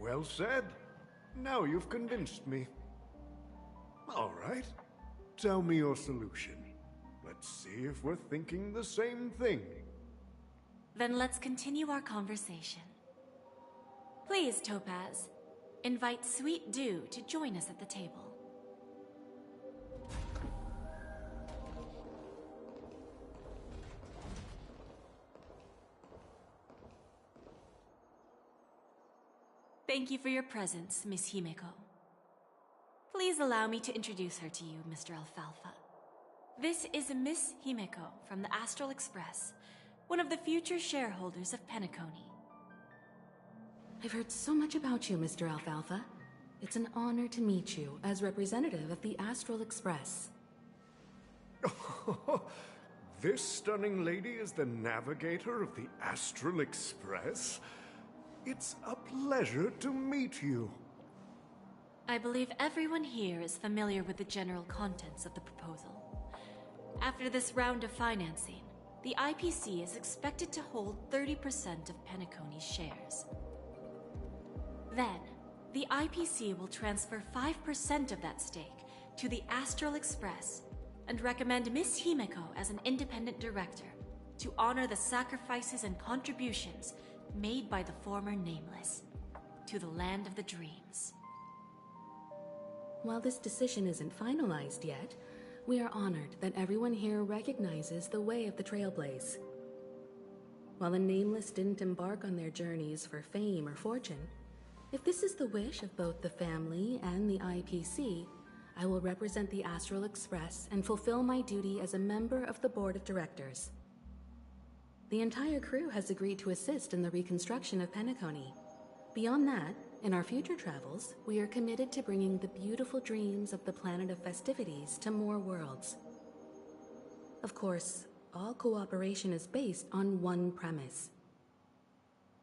Well said. Now you've convinced me. All right. Tell me your solution. Let's see if we're thinking the same thing. Then let's continue our conversation. Please, Topaz, invite Sweet Dew to join us at the table. Thank you for your presence, Miss Himeko. Please allow me to introduce her to you, Mr. Alfalfa. This is Miss Himeko from the Astral Express, one of the future shareholders of Penacony. I've heard so much about you, Mr. Alfalfa. It's an honor to meet you as representative of the Astral Express. This stunning lady is the navigator of the Astral Express? It's a pleasure to meet you. I believe everyone here is familiar with the general contents of the proposal. After this round of financing, the IPC is expected to hold 30% of Penacony's shares. Then, the IPC will transfer 5% of that stake to the Astral Express and recommend Miss Himeko as an independent director to honor the sacrifices and contributions made by the former Nameless to the Land of the Dreams. While this decision isn't finalized yet, we are honored that everyone here recognizes the way of the Trailblaze. While the Nameless didn't embark on their journeys for fame or fortune, if this is the wish of both the family and the IPC, I will represent the Astral Express and fulfill my duty as a member of the board of directors. The entire crew has agreed to assist in the reconstruction of Penacony. Beyond that, in our future travels, we are committed to bringing the beautiful dreams of the planet of festivities to more worlds. Of course, all cooperation is based on one premise.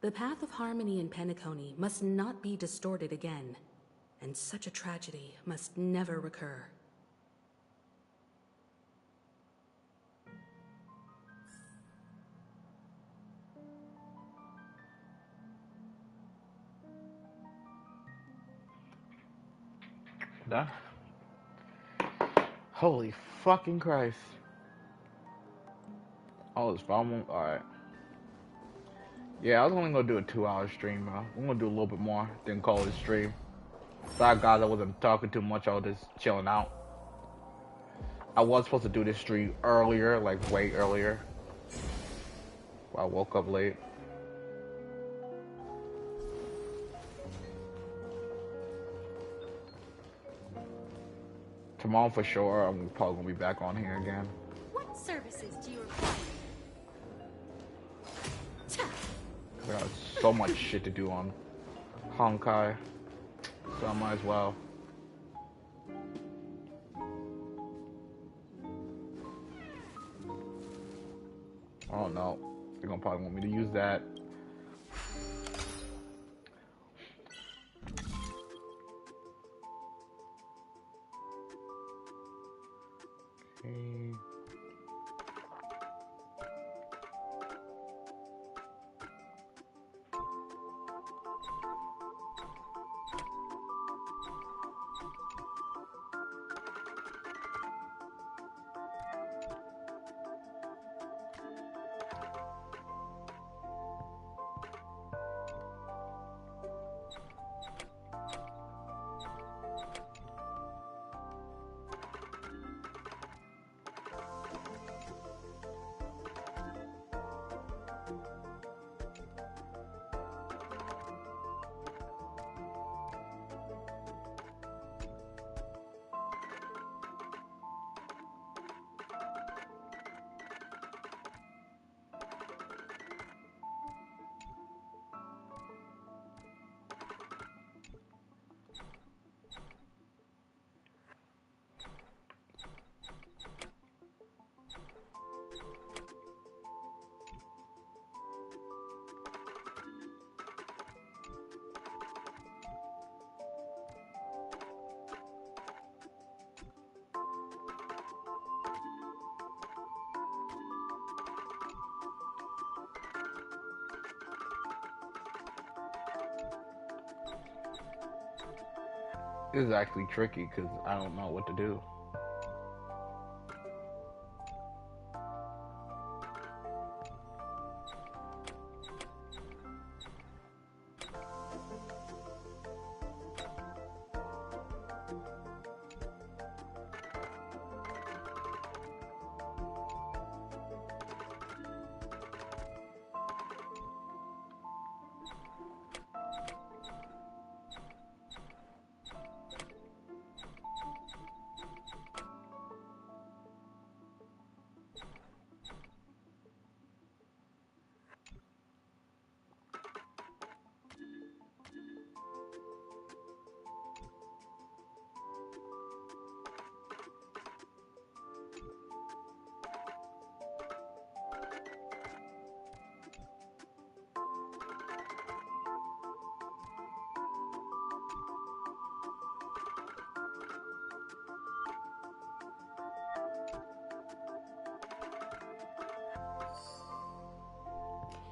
The path of harmony in Penacony must not be distorted again, and such a tragedy must never recur. Done. Holy fucking Christ. Oh, it's almost alright. Yeah, I was only gonna do a 2-hour stream, bro. I'm gonna do a little bit more, then call it stream. Sorry guys, I wasn't talking too much, I was just chilling out. I was supposed to do this stream earlier, like way earlier. I woke up late. Tomorrow for sure, I'm probably gonna be back on here again. What services do you require? I got so much shit to do on Hokai, so I might as well. Oh no, they're gonna probably want me to use that. Okay. This is actually tricky because I don't know what to do.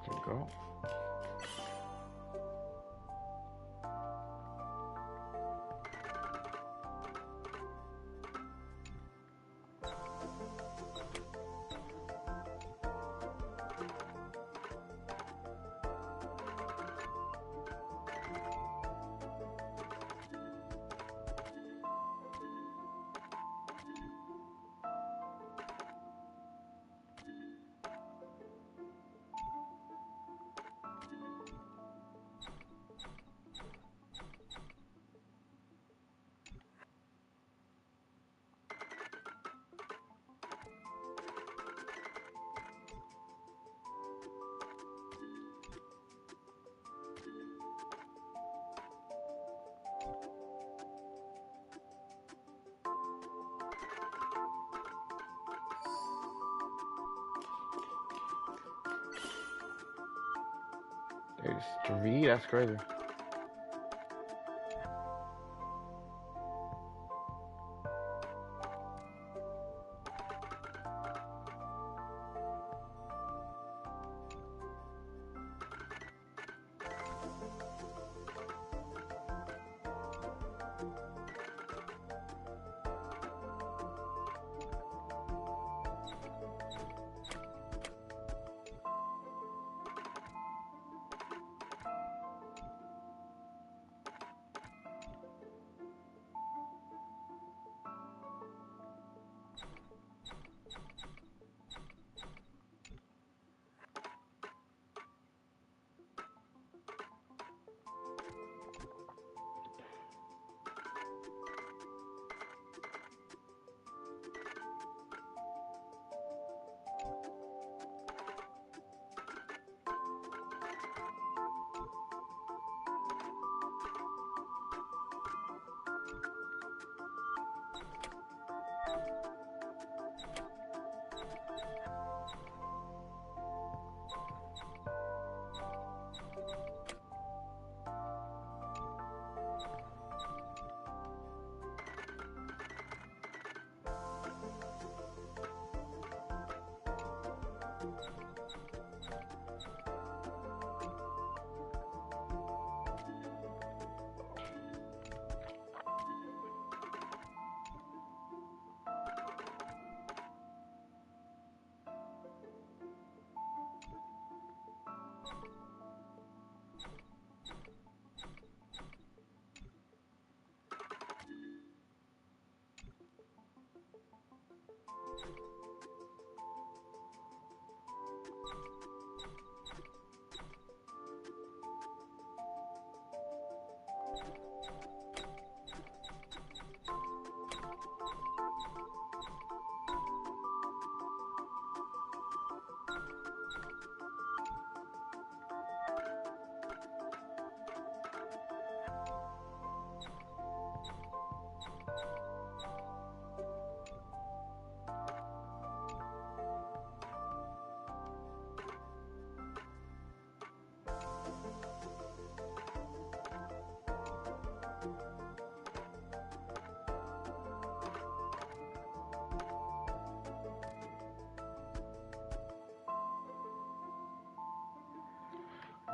There you go. 3? That's crazy.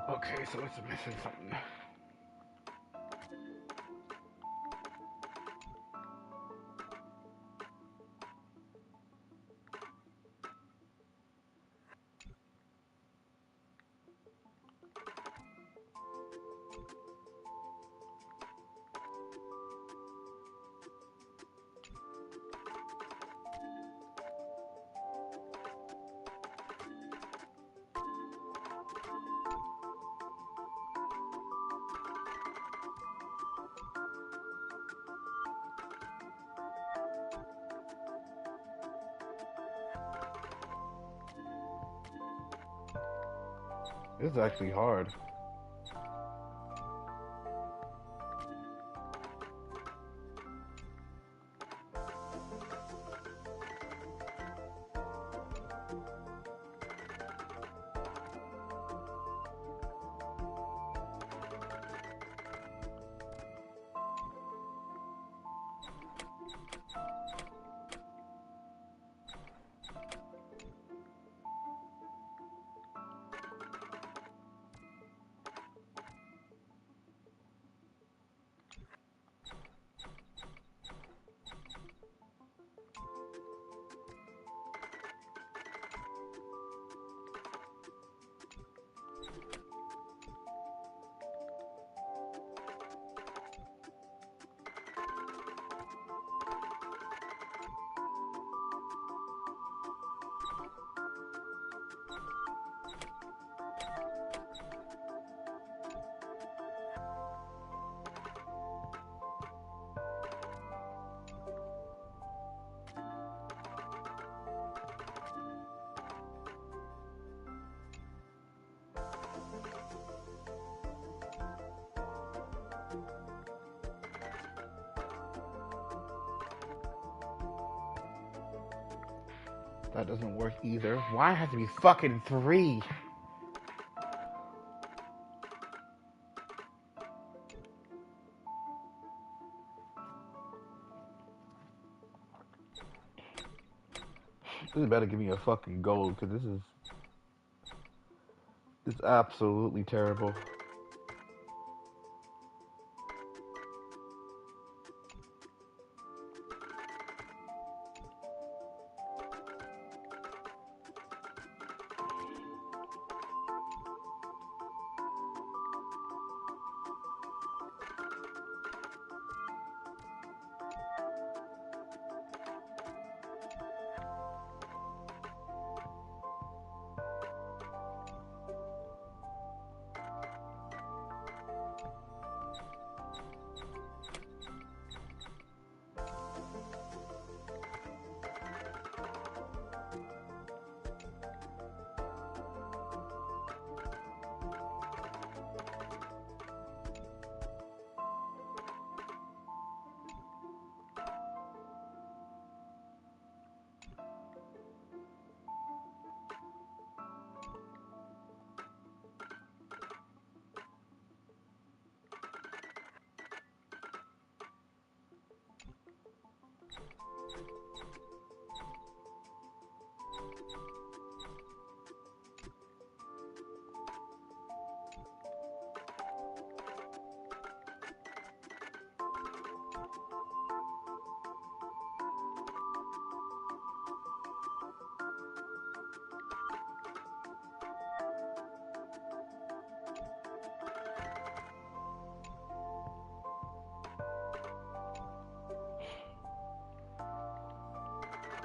Okay, so it's missing something. This is actually hard. That doesn't work either. Why has to be fucking 3? This better give me a fucking gold, because this is absolutely terrible.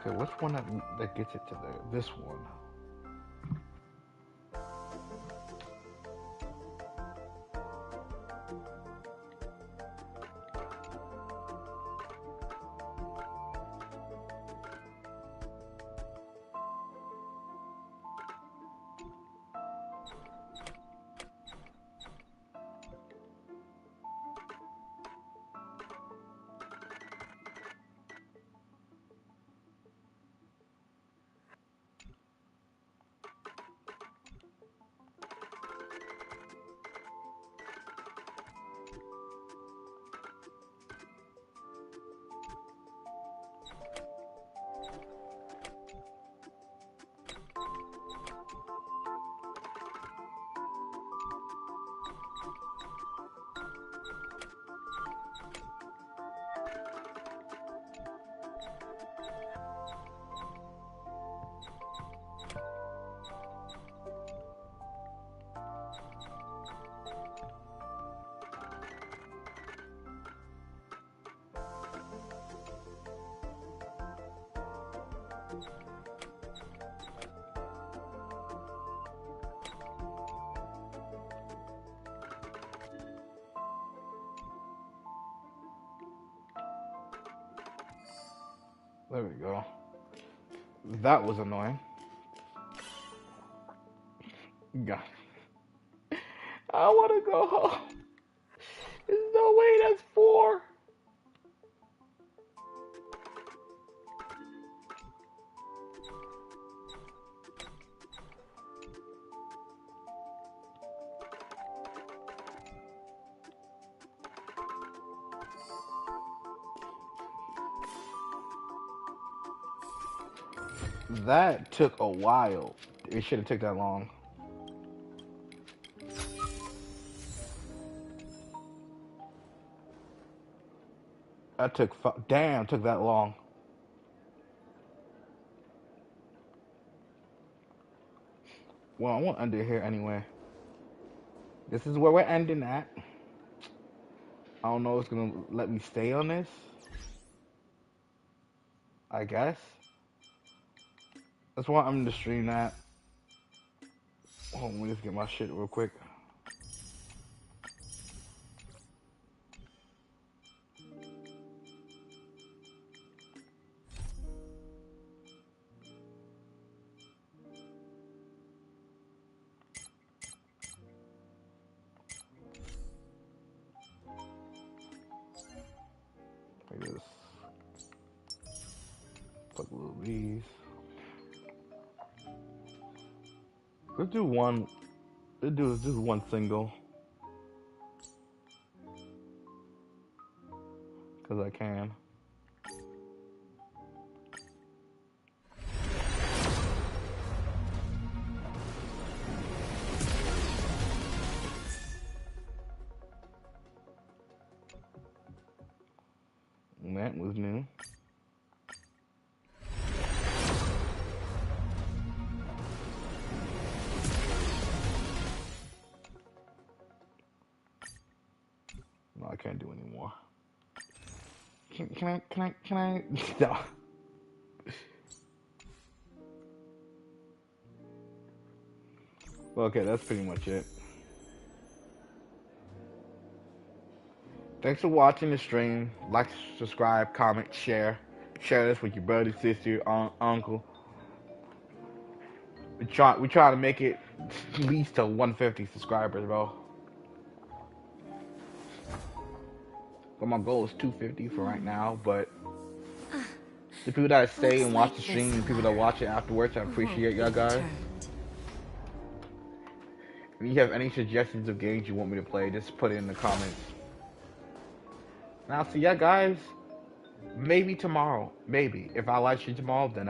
Okay, which one that gets it to there? This one. There we go. That was annoying. God. I want to go home. There's no way that's 4. That took a while. It shouldn't take that long. That took damn, took that long. Well, I won't end it here anyway. This is where we're ending at. I don't know if it's gonna let me stay on this. I guess. That's why I'm in the stream at. Hold on, let me just get my shit real quick. Like this. Fuck little these. Let's do one. Let's do just one single. Cause I can. That was new. No, I can't do anymore. Can I? No. Well, okay, that's pretty much it. Thanks for watching the stream. Like, subscribe, comment, share. Share this with your brother, sister, uncle. We try to make it at least to 150 subscribers, bro. But my goal is 250 for right now. But the people that stay and watch the stream, and people that watch it afterwards, I appreciate y'all guys. If you have any suggestions of games you want me to play, just put it in the comments. And I'll see ya guys. Maybe tomorrow. Maybe. If I live stream tomorrow, then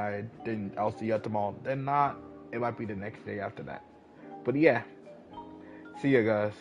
I'll see ya tomorrow. Then not, it might be the next day after that. But yeah. See ya guys.